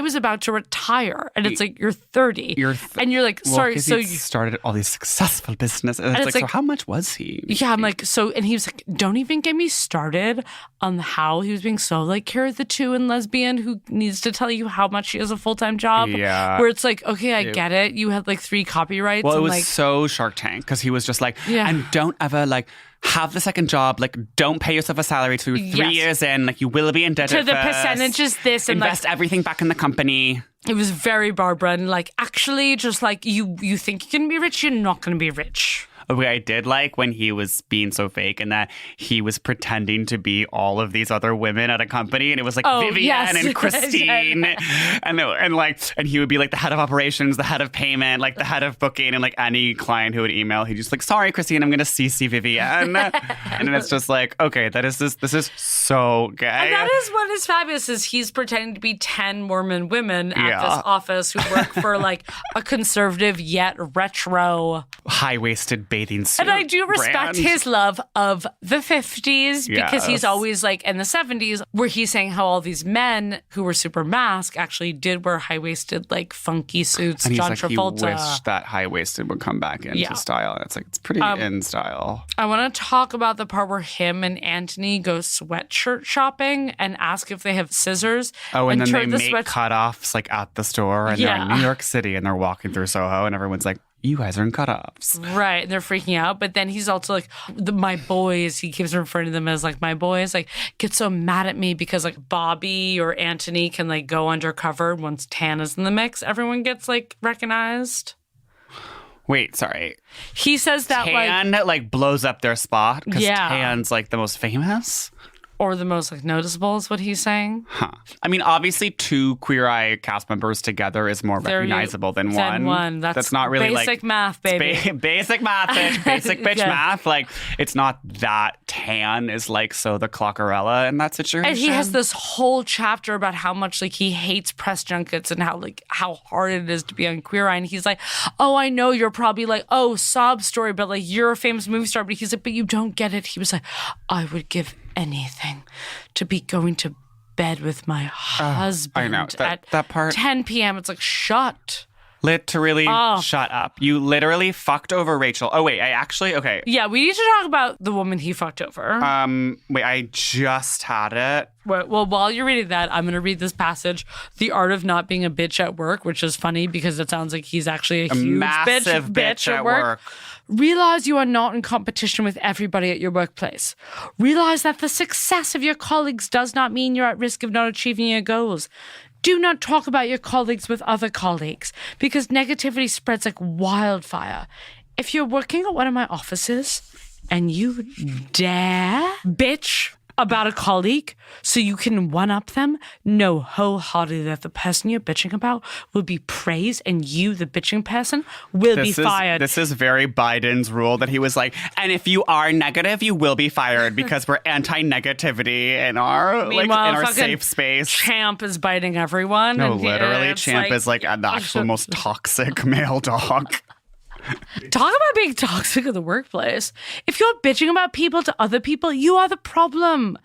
was about to retire. And it's like, you're 30. And you're like, sorry, 'cause so he you started all these successful businesses. And it's like, so how much was he? Yeah, I'm like, so, and he was like, don't even get me started on how he was being so like Kara the 2 and lesbian who needs to tell you how much she has a full-time job. Yeah. Where it's like, okay, I get it. You had like 3 copyrights. Well, it and was like, so Shark Tank because he was just like, Yeah. and don't ever like have the second job. Like, don't pay yourself a salary till you're 3 Yes. years in. Like, you will be indebted to the first. percentage is this. And Invest like, everything back in the company. it was very Barbara. And like, actually, just like, you think you're going to be rich, you're not going to be rich. Okay, I did like when he was being so fake and that he was pretending to be all of these other women at a company, and it was like Vivian yes. and Christine, and he would be like the head of operations, the head of payment, like the head of booking, and like any client who would email, he'd just like, sorry, Christine, I'm going to CC Vivian, and it's just like, okay, this is so gay. And that is what is fabulous is he's pretending to be 10 Mormon women at this office who work for like a conservative yet retro high-waisted bathing suit. And I do respect brand. his love of the 50s because he's Yes. always like in the 70s where he's saying how all these men who were super masked actually did wear high-waisted like funky suits. And he's John like, Travolta. he wished that high-waisted would come back into style. And it's like, it's pretty in style. I want to talk about the part where him and Anthony go sweatshirt shopping and ask if they have scissors. Oh, and then they turn the make cutoffs like at the store, and they're in New York City, and they're walking through Soho, and everyone's like, you guys are in cutoffs. Right. And they're freaking out. But then he's also like, my boys, he keeps referring to them as like, my boys, like, get so mad at me because like Bobby or Anthony can like go undercover once Tana's in the mix. Everyone gets like recognized. Wait, sorry. He says that Tan like blows up their spot because Yeah. Tan's like the most famous. or the most like noticeable is what he's saying. Huh. I mean, obviously, 2 Queer Eye cast members together is more recognizable than one. That's not really basic math, baby. Basic math, bitch. Basic bitch Yeah. math. Like, it's not that Tan is like so the Clockerella in that situation. And he has this whole chapter about how much like he hates press junkets and how hard it is to be on Queer Eye. And he's like, oh, I know you're probably like, oh, sob story, but like you're a famous movie star. But he's like, but you don't get it. He was like, I would give anything to be going to bed with my husband I know. That part. 10 p.m. It's like, shut Literally, shut up. You literally fucked over Rachel. Oh, wait, okay. Yeah, we need to talk about the woman he fucked over. Wait, I just had it. Well, while you're reading that, I'm going to read this passage, The Art of Not Being a Bitch at Work, which is funny because it sounds like he's actually a huge massive bitch at work. Realize you are not in competition with everybody at your workplace. Realize that the success of your colleagues does not mean you're at risk of not achieving your goals. Do not talk about your colleagues with other colleagues because negativity spreads like wildfire. If you're working at one of my offices and you dare bitch about a colleague so you can one-up them, know wholeheartedly that the person you're bitching about will be praised and you, the bitching person, will be fired. This is very Biden's rule that he was like, and if you are negative, you will be fired because we're anti-negativity in our safe space. Champ is biting everyone. No, and literally, Champ is like the actual most toxic male dog. Talk about being toxic in the workplace. If you're bitching about people to other people, you are the problem.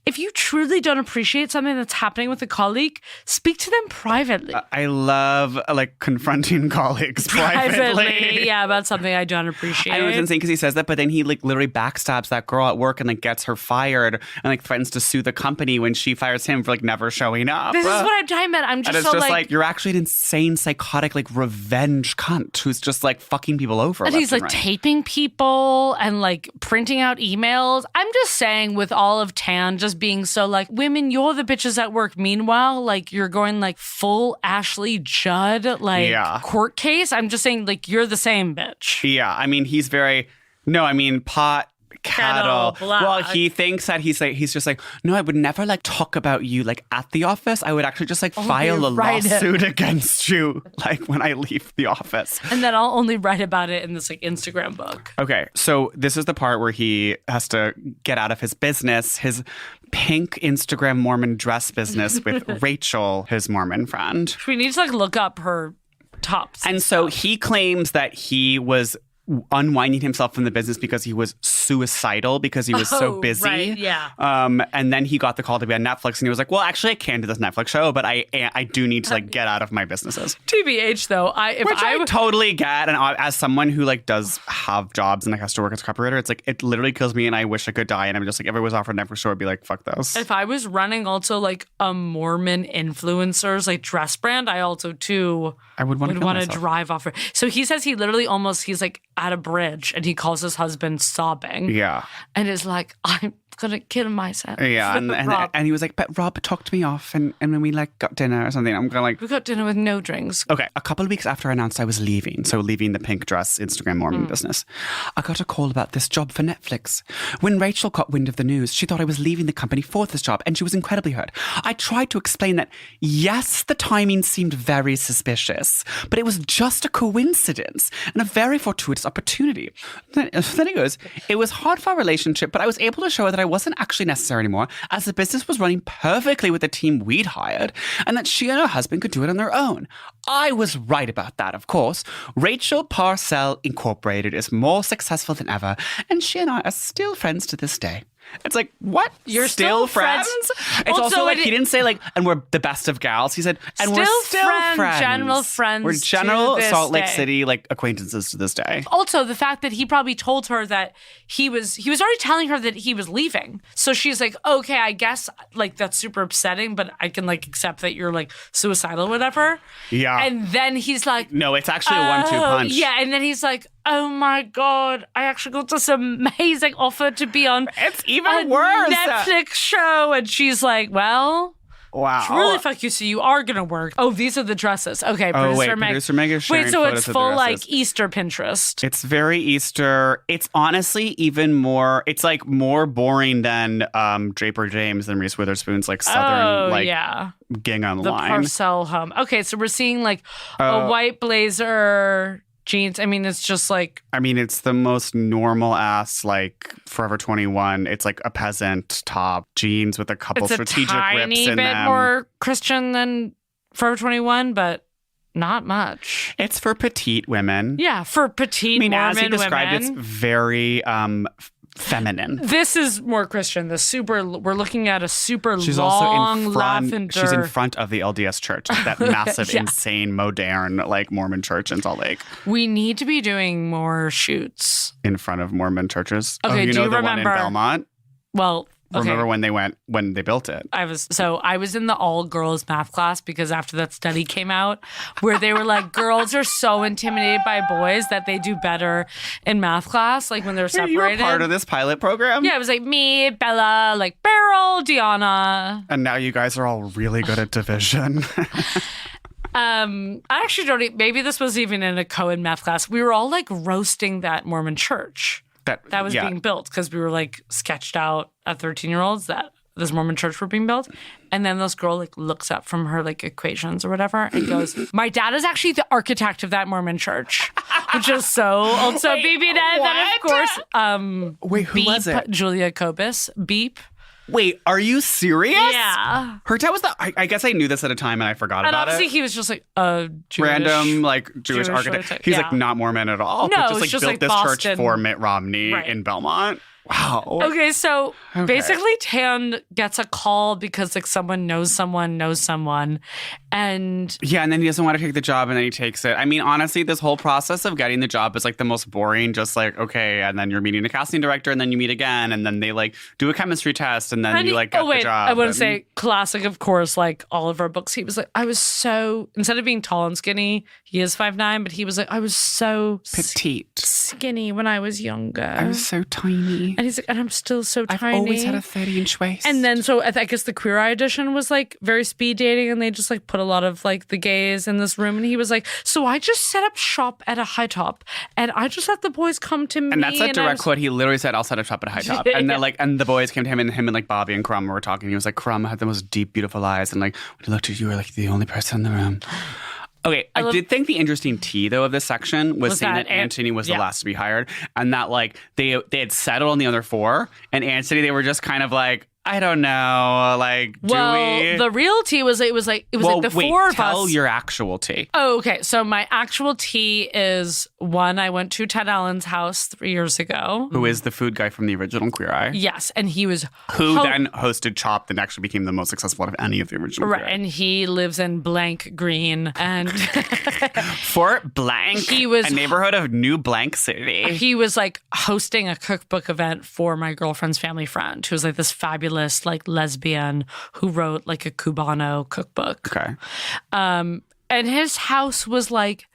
If you truly don't appreciate something that's happening with a colleague, speak to them privately. I love confronting colleagues privately. Yeah, about something I don't appreciate. I know it's insane because he says that, but then he literally backstabs that girl at work and gets her fired and threatens to sue the company when she fires him for never showing up. This is what I'm talking about. I'm just and it's just you're actually an insane, psychotic, revenge cunt who's just fucking people over. And he's right. taping people and printing out emails. I'm just saying, with all of Tan just being so women, you're the bitches at work. Meanwhile, you're going full Ashley Judd court case. I'm just saying you're the same bitch. Yeah, I mean he's very pot. Cattle. Well, he thinks that he's just no, I would never talk about you at the office. I would actually just file a lawsuit against you when I leave the office. And then I'll only write about it in this Instagram book. Okay, so this is the part where he has to get out of his business, his pink Instagram Mormon dress business with Rachel, his Mormon friend. We need to look up her tops. And so he claims that he was unwinding himself from the business because he was suicidal because he was so busy. Right, yeah. And then he got the call to be on Netflix and he was like, well, actually I can do this Netflix show, but I do need to get out of my businesses. TBH though, I totally get, and as someone who does have jobs and has to work as a copywriter, it's it literally kills me and I wish I could die, and I'm just if it was offered a Netflix show, I'd be like, fuck those. If I was running also a Mormon influencers dress brand, I also too I would want to drive off her. So he says he literally he's at a bridge and he calls his husband sobbing. Yeah. And is I'm gonna kill myself. Yeah. And he was like, but Rob talked me off and then we got dinner or something. I'm going we got dinner with no drinks. Okay. A couple of weeks after I announced I was leaving the pink dress Instagram Mormon business, I got a call about this job for Netflix. When Rachel got wind of the news, she thought I was leaving the company for this job and she was incredibly hurt. I tried to explain that, yes, the timing seemed very suspicious, but it was just a coincidence and a very fortuitous opportunity. Then he goes, it was hard for our relationship, but I was able to show her that I wasn't actually necessary anymore, as the business was running perfectly with the team we'd hired, and that she and her husband could do it on their own. I was right about that, of course. Rachel Parcell Incorporated is more successful than ever, and she and I are still friends to this day. It's still You're still friends? It's also he didn't say and we're the best of gals. He said, and we're still friends. General friends. We're general Salt Lake day. City acquaintances to this day. Also, the fact that he probably told her that he was already telling her that he was leaving. So she's okay, I guess that's super upsetting, but I can accept that you're suicidal or whatever. Yeah. And then he's no, it's actually a 1-2 punch. Yeah, and then he's oh my God, I actually got this amazing offer to be on it's even worse. Netflix show. And she's well, wow. It's really fuck you, so you are going to work. Oh, these are the dresses. Okay, Producer Meg is sharing wait, so photos it's full of the Easter Pinterest. It's very Easter. It's honestly even more, it's more boring than Draper James and Reese Witherspoon's Southern gingham the line. Parcell hum. Okay, so we're seeing a white blazer, jeans. I mean, it's just it's the most normal ass Forever 21. It's a peasant top, jeans with a couple strategic rips in them. It's a tiny bit more Christian than Forever 21, but not much. It's for petite women. Yeah, for petite Mormon as he described, women. it's very feminine. This is more Christian. We're looking at a super She's long also in front. lavender. She's in front of the LDS church, that massive, insane, modern, like Mormon church in Salt Lake. We need to be doing more shoots In front of Mormon churches. Okay, you do know you the remember? one in Belmont? Well, okay. Remember when they built it? I was in the all girls math class because after that study came out where they were like, girls are so intimidated by boys that they do better in math class, like when they're separated. You were part of this pilot program? Yeah, it was like me, Bella, like Beryl, Deanna. And now you guys are all really good at division. I actually don't. Maybe this was even in a co-ed math class. We were all like roasting that Mormon church that was being built because we were like sketched out at 13-year-olds that this Mormon church were being built. And then this girl like looks up from her like equations or whatever and goes, "My dad is actually the architect of that Mormon church," which is so old. So Beep and then of course, Wait, who Beep, was it? Julia Kobus, Beep. Wait, are you serious? Yeah. Her dad was I guess I knew this at a time and I forgot And about obviously it. he was just like a Jewish, Random, like, Jewish architect. architect, He's, yeah. like, not Mormon at all. No, but it's just, just, built like, this Boston. church for Mitt Romney Right. in Belmont. Wow. Okay, so basically Tan gets a call because like someone knows someone. And Yeah, and then he doesn't want to take the job, and then he takes it. I mean, honestly, this whole process of getting the job is like the most boring. Just like, okay, and then you're meeting a casting director, and then you meet again, and then they like do a chemistry test, and then you like get the job. I want to and- say classic, of course, like all of our books. He was like, I was so, instead of being tall and skinny, he is 5'9", but he was like, I was so petite. skinny when I was younger. I was so tiny. And he's like, and I'm still so I've tiny. always had a 30-inch waist. And then, so I guess the Queer Eye edition was like very speed dating, and they just like put a lot of like the gays in this room. And he was like, so I just set up shop at a high top, and I just let the boys come to me. And that's a direct quote. He literally said, "I'll set a shop at a high top." And then and the boys came to him, and like Bobby and Crumb were talking. He was like, "Crumb had the most deep, beautiful eyes, and like when he looked at you, you were like the only person in the room." Okay, I did think the interesting tea though of this section was saying that Antony was the last to be hired, and that like they had settled on the other four, and Antony they were just kind of like, I don't know, like, do we? The real tea was like the wait, four of us. tell your actual tea. Oh, okay. So my actual tea is one. I went to Ted Allen's house 3 years ago. Who is the food guy from the original Queer Eye? Yes, and he was Who then hosted Chopped and actually became the most successful out of any of the original Queer Eye. and he lives in Blank Green, and Fort Blank, a neighborhood of New Blank City. he was like hosting a cookbook event for my girlfriend's family friend, who was like this fabulous like lesbian who wrote like a Cubano cookbook. Okay. And his house was like,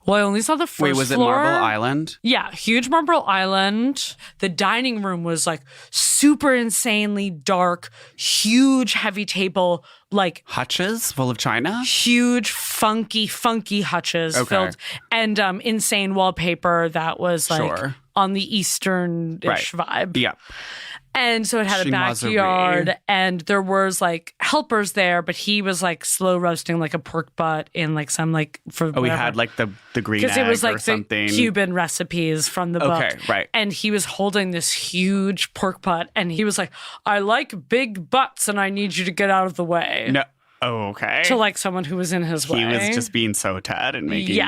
well, I only saw the first floor. Wait, was it Marble Island? Yeah, huge Marble Island. The dining room was like super insanely dark, huge heavy table, like Hutches full of china? huge funky hutches filled, and insane wallpaper that was like on the Eastern-ish vibe. Yeah. And so it had a Chinoiserie. backyard, and there was like helpers there, but he was like slow roasting like a pork butt in like some like for he had like the green egg because it was like or something. the Cuban recipes from the book. Okay, right. And he was holding this huge pork butt, and he was like, "I like big butts, and I need you to get out of the way." No. Oh, okay. To like someone who was in his way. He was just being so Ted and making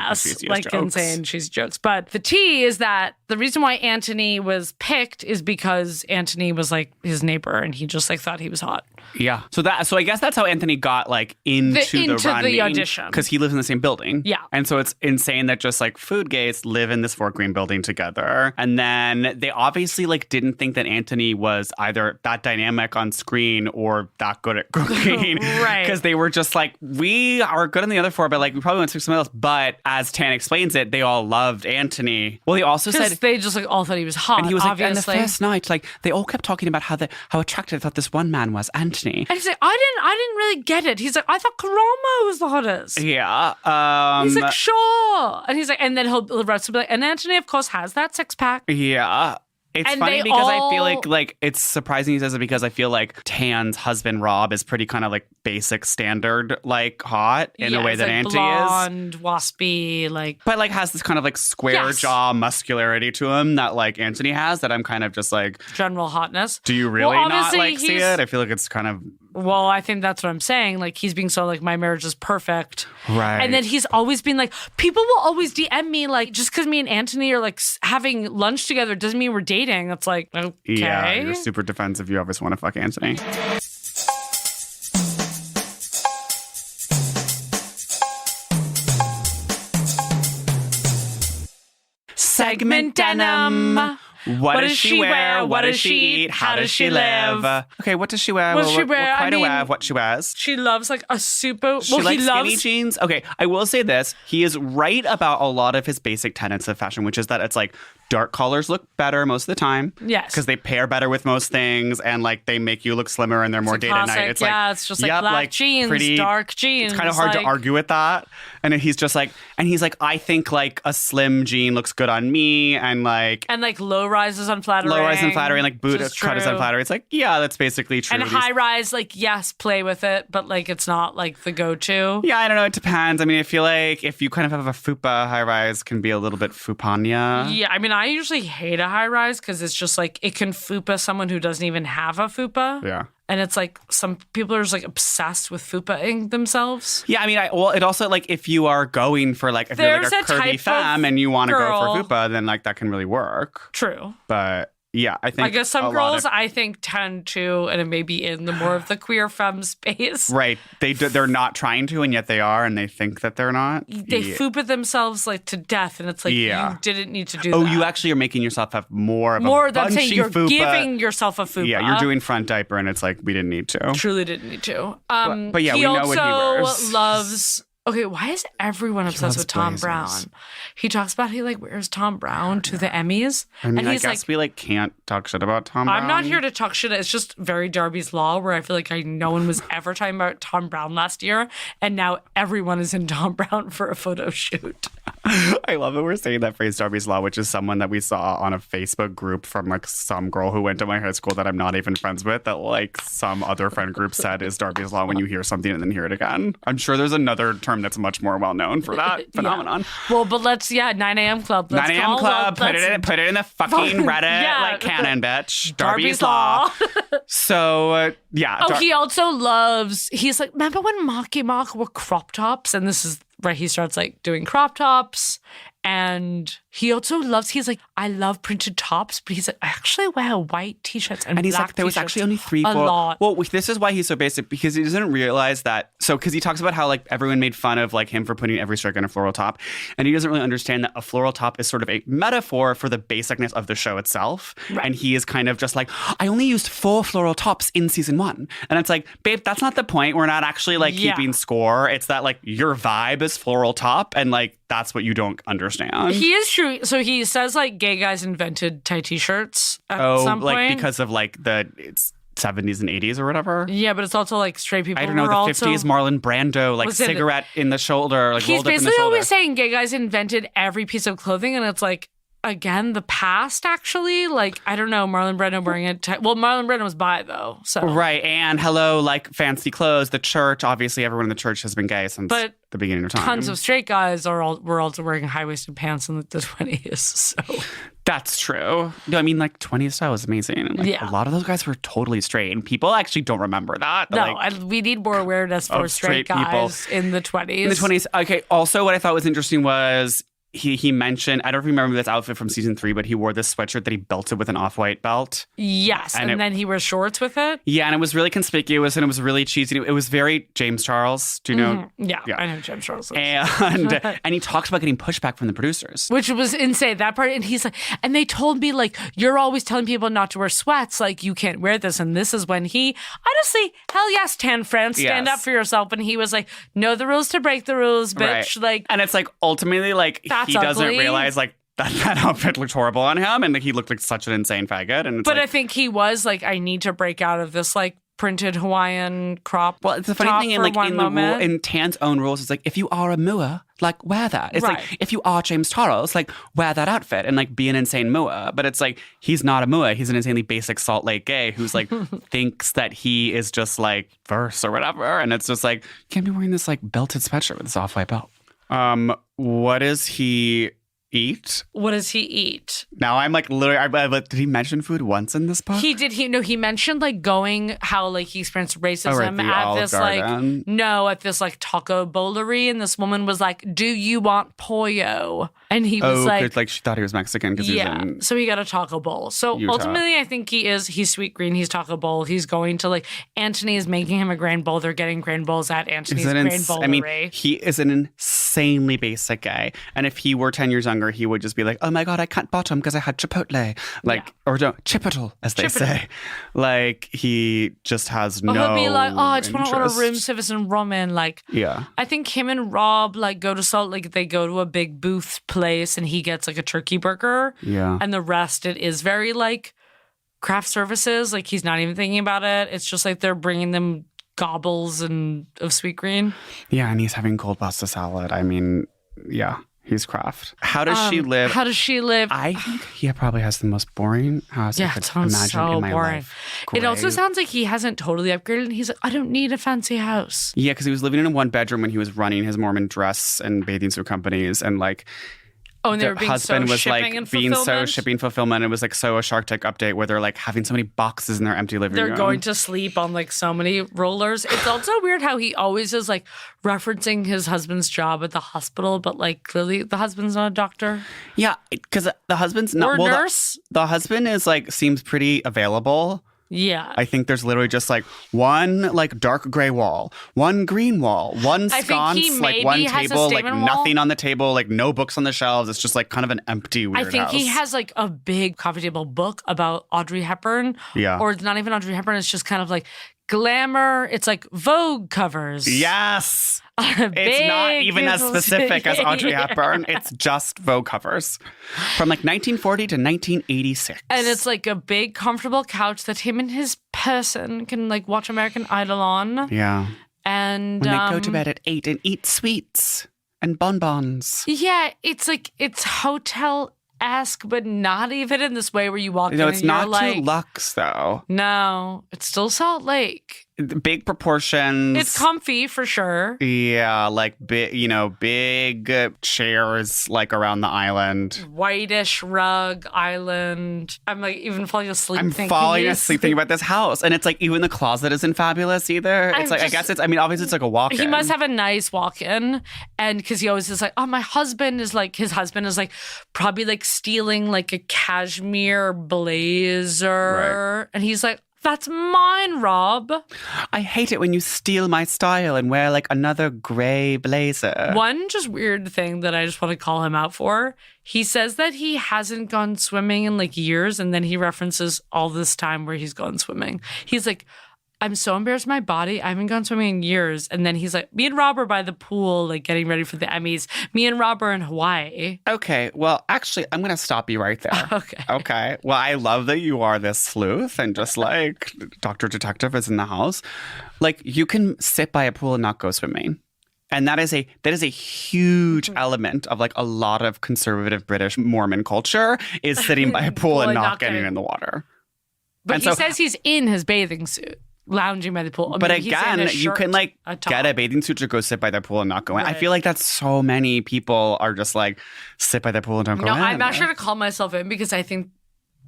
like jokes. insane cheesy jokes. But the tea is that the reason why Antony was picked is because Antony was like his neighbor, and he just like thought he was hot. Yeah. So I guess that's how Anthony got like into the running, the audition, because he lives in the same building. Yeah. And so it's insane that just like food gays live in this Fort Greene building together, and then they obviously like didn't think that Antony was either that dynamic on screen or that good at cooking, right? Because they were just like, we are good on the other four, but like we probably want to pick someone else. But as Tan explains it, they all loved Antony. Well, he also said they just like all thought he was hot. and he was like, obviously. and the first night, like they all kept talking about how attractive they thought this one man was, Antony. And he's like, I didn't really get it. He's like, I thought Karomo was the hottest. Yeah. He's like, sure. And he's like, and then the rest will be like, and Antony, of course, has that six pack. Yeah. It's And funny they because I all- feel like it's surprising he says it because I feel like Tan's husband Rob is pretty kind of like basic standard like hot in a way he's that like Auntie is. blonde, waspy, like. But like has this kind of like square Yes. jaw muscularity to him that like Anthony has that I'm kind of just like, General hotness. do you really not obviously like see he's- it? I feel like it's kind of Well, I think that's what I'm saying. Like, he's being so like, my marriage is perfect. Right. And then he's always been like, people will always DM me, like, just because me and Anthony are like having lunch together doesn't mean we're dating. It's like, okay. Yeah, you're super defensive. You always want to fuck Anthony. Segment denim. What does she wear? What does she eat? How does she live? Okay, what does she wear? What does she We're wear? quite I mean, aware of what she wears. She loves like a super. She likes skinny jeans. Okay, I will say this. He is right about a lot of his basic tenets of fashion, which is that it's like dark colors look better most of the time. Yes. Because they pair better with most things and like they make you look slimmer and they're more day to night. It's yeah, like, it's just like yep, black jeans, pretty, dark jeans. It's kind of hard to argue with that. And then he's just like, I think like a slim jean looks good on me and like low rise is unflattering. Low rise and flattering, like boot cut is true. unflattering. It's like, yeah, that's basically true. And high rise, like, yes, play with it, but like it's not like the go-to. Yeah, I don't know. It depends. I mean, I feel like if you kind of have a fupa, high rise can be a little bit fupanya. Yeah, I mean, I usually hate a high rise because it's just like it can fupa someone who doesn't even have a fupa. Yeah. And it's like some people are just like obsessed with fupaing themselves. Yeah, I mean, it also like if you are going for like if you're like a curvy femme and you want to go for fupa, then like that can really work. True. But yeah, I think I guess some girls I think tend to, and it may be in the more of the queer femme space. Right. They're not trying to, and yet they are, and they think that they're not. They fupa themselves like to death, and it's like you didn't need to do that. Oh, you actually are making yourself have more of more a than saying you're fupa. giving yourself a fupa. Yeah, you're doing front diaper, and it's like we didn't need to. Truly didn't need to. But yeah, we know what he wears. Loves. Okay, why is everyone obsessed with Tom blazers. Brown? He talks about he like wears Tom Brown to the Emmys. I mean, and he's I guess we like can't talk shit about Tom Brown. I'm not here to talk shit. It's just very Darby's Law, where I feel like no one was ever talking about Tom Brown last year, and now everyone is in Tom Brown for a photo shoot. I love that we're saying that phrase Darby's Law, which is someone that we saw on a Facebook group from like some girl who went to my high school that I'm not even friends with, that like some other friend group said is Darby's Law when you hear something and then hear it again. I'm sure there's another term that's much more well known for that phenomenon. Well, but 9 a.m. Club. 9 a.m. Club. Put it in the fucking Reddit like canon, bitch. Darby's Law. So yeah. He also loves. He's like, remember when Marky Mark were crop tops, and this is right. He starts like doing crop tops. And he also loves, he's like, I love printed tops, but he's like, I actually wear white t-shirts and he's black like, there was t-shirts actually only three, a four. lot. Well, this is why he's so basic, because he doesn't realize that. So, because he talks about how like everyone made fun of like him for putting every stripe in a floral top. And he doesn't really understand that a floral top is sort of a metaphor for the basicness of the show itself. Right. And he is kind of just like, I only used 4 floral tops in season 1. And it's like, babe, that's not the point. We're not actually like keeping score. It's that like your vibe is floral top. And like, that's what you don't understand. He is true. So he says like gay guys invented tight t-shirts at some point. Like because of like it's 70s and 80s or whatever. Yeah, but it's also like straight people. I don't know, the 50s, Marlon Brando, like cigarette in the shoulder, like rolled up in the shoulder. He's basically always saying gay guys invented every piece of clothing, and it's like, again, the past, actually. Like, I don't know, Marlon Brando wearing it. Well, Marlon Brando was bi, though. So right, and hello, like, fancy clothes. The church, obviously, everyone in the church has been gay since the beginning of time. Tons of straight guys were also wearing high-waisted pants in the 20s, so... That's true. No, I mean, like, 20s style was amazing. And, like, a lot of those guys were totally straight, and people actually don't remember that. No, like, we need more awareness for straight guys people in the 20s. In the 20s. Okay, also, what I thought was interesting was... He mentioned, I don't remember this outfit from season 3, but he wore this sweatshirt that he belted with an off-white belt. Yes, and then he wears shorts with it. Yeah, and it was really conspicuous and it was really cheesy. It was very James Charles. Do you know? Mm-hmm. Yeah, I know James Charles. And he talks about getting pushback from the producers. Which was insane, that part. And he's like, and they told me, like, you're always telling people not to wear sweats. Like, you can't wear this. And this is when he, honestly, hell yes, Tan France, stand up for yourself. And he was like, know the rules to break the rules, bitch. Right. Like, and it's like, ultimately, like, he doesn't realize like that outfit looked horrible on him, and like, he looked like such an insane faggot. And but I think he was like, I need to break out of this like printed Hawaiian crop. Well, it's the funny thing in like in Tan's own rules, it's like, if you are a mua, like, wear that. It's like, if you are James Charles, like, wear that outfit and like be an insane mua. But it's like, he's not a mua. He's an insanely basic Salt Lake gay who's like thinks that he is just like verse or whatever. And it's just like, you can't be wearing this like belted sweatshirt with this off-white belt. What is he eat? What does he eat? Now I'm like literally. Did he mention food once in this book? He did. He mentioned like going how like he experienced racism the at Olive this Garden. at this like taco bowlery, and this woman was like, "Do you want pollo?" And he was like she thought he was Mexican because he was in so he got a taco bowl. So Utah. ultimately, I think he's Sweet Green, he's taco bowl. He's going to like Antony is making him a grain bowl. They're getting grain bowls at Antony's grain bowlery. I mean, he is an insanely basic guy, and if he were 10 years younger, he would just be like, "Oh my god, I can't bottom because I had Chipotle," or no, Chipotle, as they say. Like he just has no. He'll be like, "Oh, I just want to order interest. room service and ramen." Like, Yeah. I think him and Rob like go to Salt Lake. They go to a big booth place, and he gets like a turkey burger. Yeah. And the rest, it is very like craft services. Like he's not even thinking about it. It's just like they're bringing them gobbles of Sweet Green. Yeah, and he's having cold pasta salad. I mean, yeah, he's craft. How does she live? How does she live? I think he probably has the most boring house I It could sounds imagine so in my boring. life. It also Gray. sounds like he hasn't totally upgraded. And he's like, I don't need a fancy house. Yeah, because he was living in a one bedroom when he was running his Mormon dress and bathing suit companies, and like Oh, and they the were being husband so was shipping like and being so fulfillment. shipping fulfillment. It was like so a Shark Tank update where they're like having so many boxes in their empty living room. They're going to sleep on like so many rollers. It's also weird how he always is like referencing his husband's job at the hospital, but like clearly the husband's not a doctor Yeah, because the husband's not or nurse. The husband is like seems pretty available. Yeah. I think there's literally just like one like dark gray wall, one green wall, one I think sconce, he like one maybe has a table, like statement wall. nothing on the table, like no books on the shelves. It's just like kind of an empty weird I think he house. has like a big coffee table book about Audrey Hepburn. Yeah. Or it's not even Audrey Hepburn. It's just kind of like glamour. It's like Vogue covers. Yes. It's Big, not even as beautiful- specific as Audrey Yeah. Hepburn. It's just Vogue covers from like 1940 to 1986. And it's like a big, comfortable couch that him and his person can like watch American Idol on. Yeah. And When they go to bed at 8 and eat sweets and bonbons. yeah, it's like it's hotel-esque, but not even in this way where you walk in No, it's and not you're like, too luxe though. no, it's still Salt Lake. Big proportions. It's comfy for sure. Yeah, like big, big chairs like around the island. Whitish rug island. I'm like even falling asleep. I'm thinking falling he's- asleep thinking about this house, and it's like even the closet isn't fabulous either. It's I'm like I just- guess it's. I mean, obviously it's like a walk-in. He must have a nice walk-in, and because he always is like, oh, my husband is like, his husband is like probably like stealing like a cashmere blazer, Right. and he's like, that's mine, Rob. I hate it when you steal my style and wear like another gray blazer. One just weird thing that I just want to call him out for. He says that he hasn't gone swimming in like years, and then he references all this time where he's gone swimming. He's like, I'm so embarrassed of my body. I haven't gone swimming in years. And then he's like, me and Rob are by the pool, like getting ready for the Emmys. Me and Rob are in Hawaii. Okay, well, actually, I'm going to stop you right there. Okay. Okay. Well, I love that you are this sleuth and just like Dr. Detective is in the house. Like, you can sit by a pool and not go swimming. And that is a huge element of like a lot of conservative British Mormon culture is sitting by a pool and not getting in the water. But And he so- says he's in his bathing suit, lounging by the pool. I But mean, he's in again, a you shirt, can like a top. get a bathing suit to go sit by the pool and not go in. I Right. feel like that's so many people are just like sit by the pool and don't go No, in. I'm not sure to call myself in because I think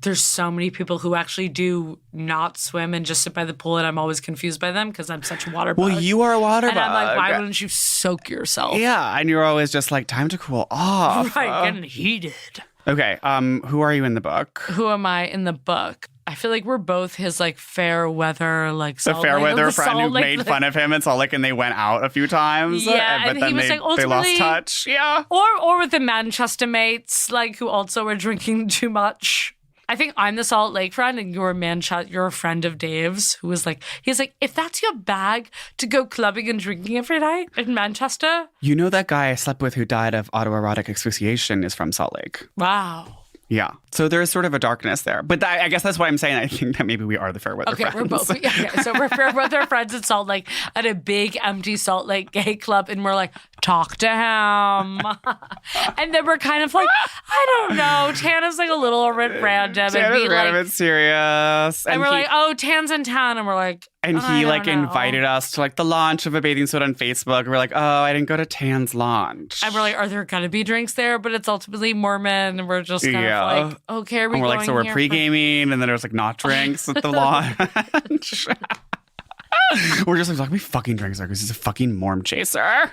there's so many people who actually do not swim and just sit by the pool, and I'm always confused by them because I'm such a water bug. Well, you are a water and bug. I'm like, why wouldn't you soak yourself? Yeah, and you're always just like time to cool off. Right, getting heated. Okay, who are you in the book? Who am I in the book? I feel like we're both his like fair weather, like The Salt fair Lake- weather the friend who Salt Lake- made fun of him in Salt Lake, and they went out a few times. Yeah, but and then he was they, like, they lost ultimately- touch. Yeah. Or with the Manchester mates, like who also were drinking too much. I think I'm the Salt Lake friend, and you're a friend of Dave's, who was like, he's like, if that's your bag to go clubbing and drinking every night in Manchester, You know that guy I slept with who died of autoerotic asphyxiation is from Salt Lake. wow. Yeah. So there's sort of a darkness there. But I guess that's why I'm saying I think that maybe we are the fair weather Okay, friends. we're both. Yeah, okay, so we're fair weather friends in Salt Lake at a big empty Salt Lake gay club, and we're like talk to him. And then we're kind of like, I don't know. Tana's like a little bit random. Tana's and random and serious. And we're like, oh, Tan's in town. And we're like, and I he don't like know. invited us to like the launch of a bathing suit on Facebook. We're like, oh, I didn't go to Tan's launch. And we're like, are there going to be drinks there? But it's ultimately Mormon. And we're just kind of like, okay, are we and we're going like, so we're here pre-gaming, and then there's like not drinks at the launch. We're just like, we fucking drinks there because he's a fucking Morm chaser.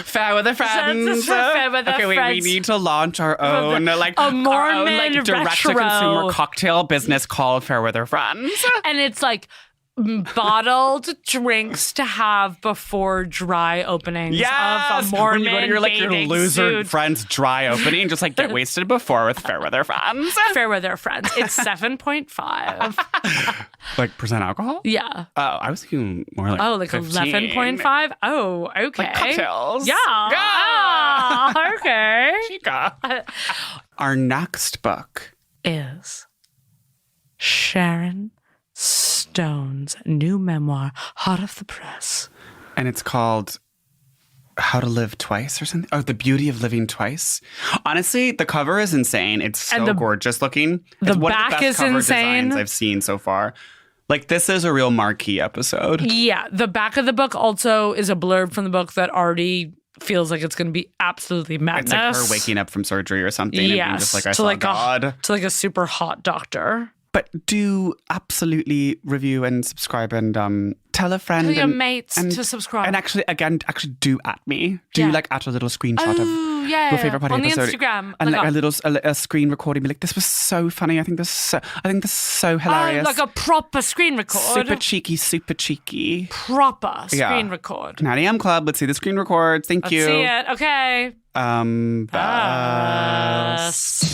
Fair with the friends. Fair with the okay, wait, friends. we need to launch our own like a Mormon our own like direct to consumer retro. cocktail business called Fair with Her Friends. And it's like bottled drinks to have before dry openings of a Mormon when you go to your like your bathing loser suit. friend's dry opening, just like get wasted before with Fair with Her Friends. Fair with their friends. It's 7.5. Like percent alcohol? Yeah. Oh, I was thinking more like Oh, like 15. 11.5? Oh, okay. Like cocktails. Yeah. Ah, okay. Chica. Our next book Is Sharon Stone's new memoir, hot off the press. and it's called How to Live Twice or something. Oh, The Beauty of Living Twice. Honestly, the cover is insane. It's so And the- gorgeous looking. the It's one back of the best is cover insane. designs I've seen so far. Like, this is a real marquee episode. Yeah, the back of the book also is a blurb from the book that already feels like it's going to be absolutely madness. It's like her waking up from surgery or something and being Yes, just like, I to saw like God. to like a super hot doctor. But do absolutely review and subscribe and tell a friend. Tell your and, mates and- to subscribe. And actually do at me. Do Yeah. like at a little screenshot Oh, of yeah, your favorite part on of the the episode. Instagram. And Like like a little a screen recording. Be like, this was so funny. I think this is so hilarious. like a proper screen record. super cheeky. proper Yeah. screen record. 9 a.m. Club. Let's see the screen records. Thank Let's you. see it. Okay. Best.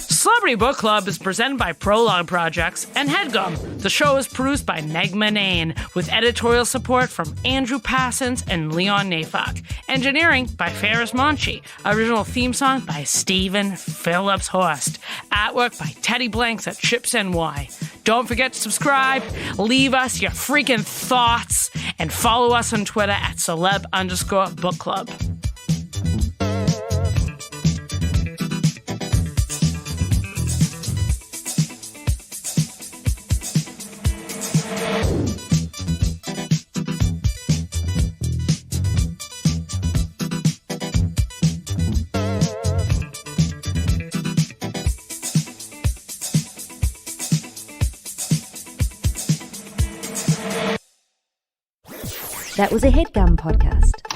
Celebrity Book Club is presented by Prologue Projects and HeadGum. The show is produced by Meg Manane with editorial support from Andrew Passons and Leon Nafok. Engineering by Ferris Monchi. Original theme song by Stephen Phillips Horst. Artwork by Teddy Blanks at Chips NY. Don't forget to subscribe, leave us your freaking thoughts, and follow us on Twitter at celeb_book club. That was a HeadGum podcast.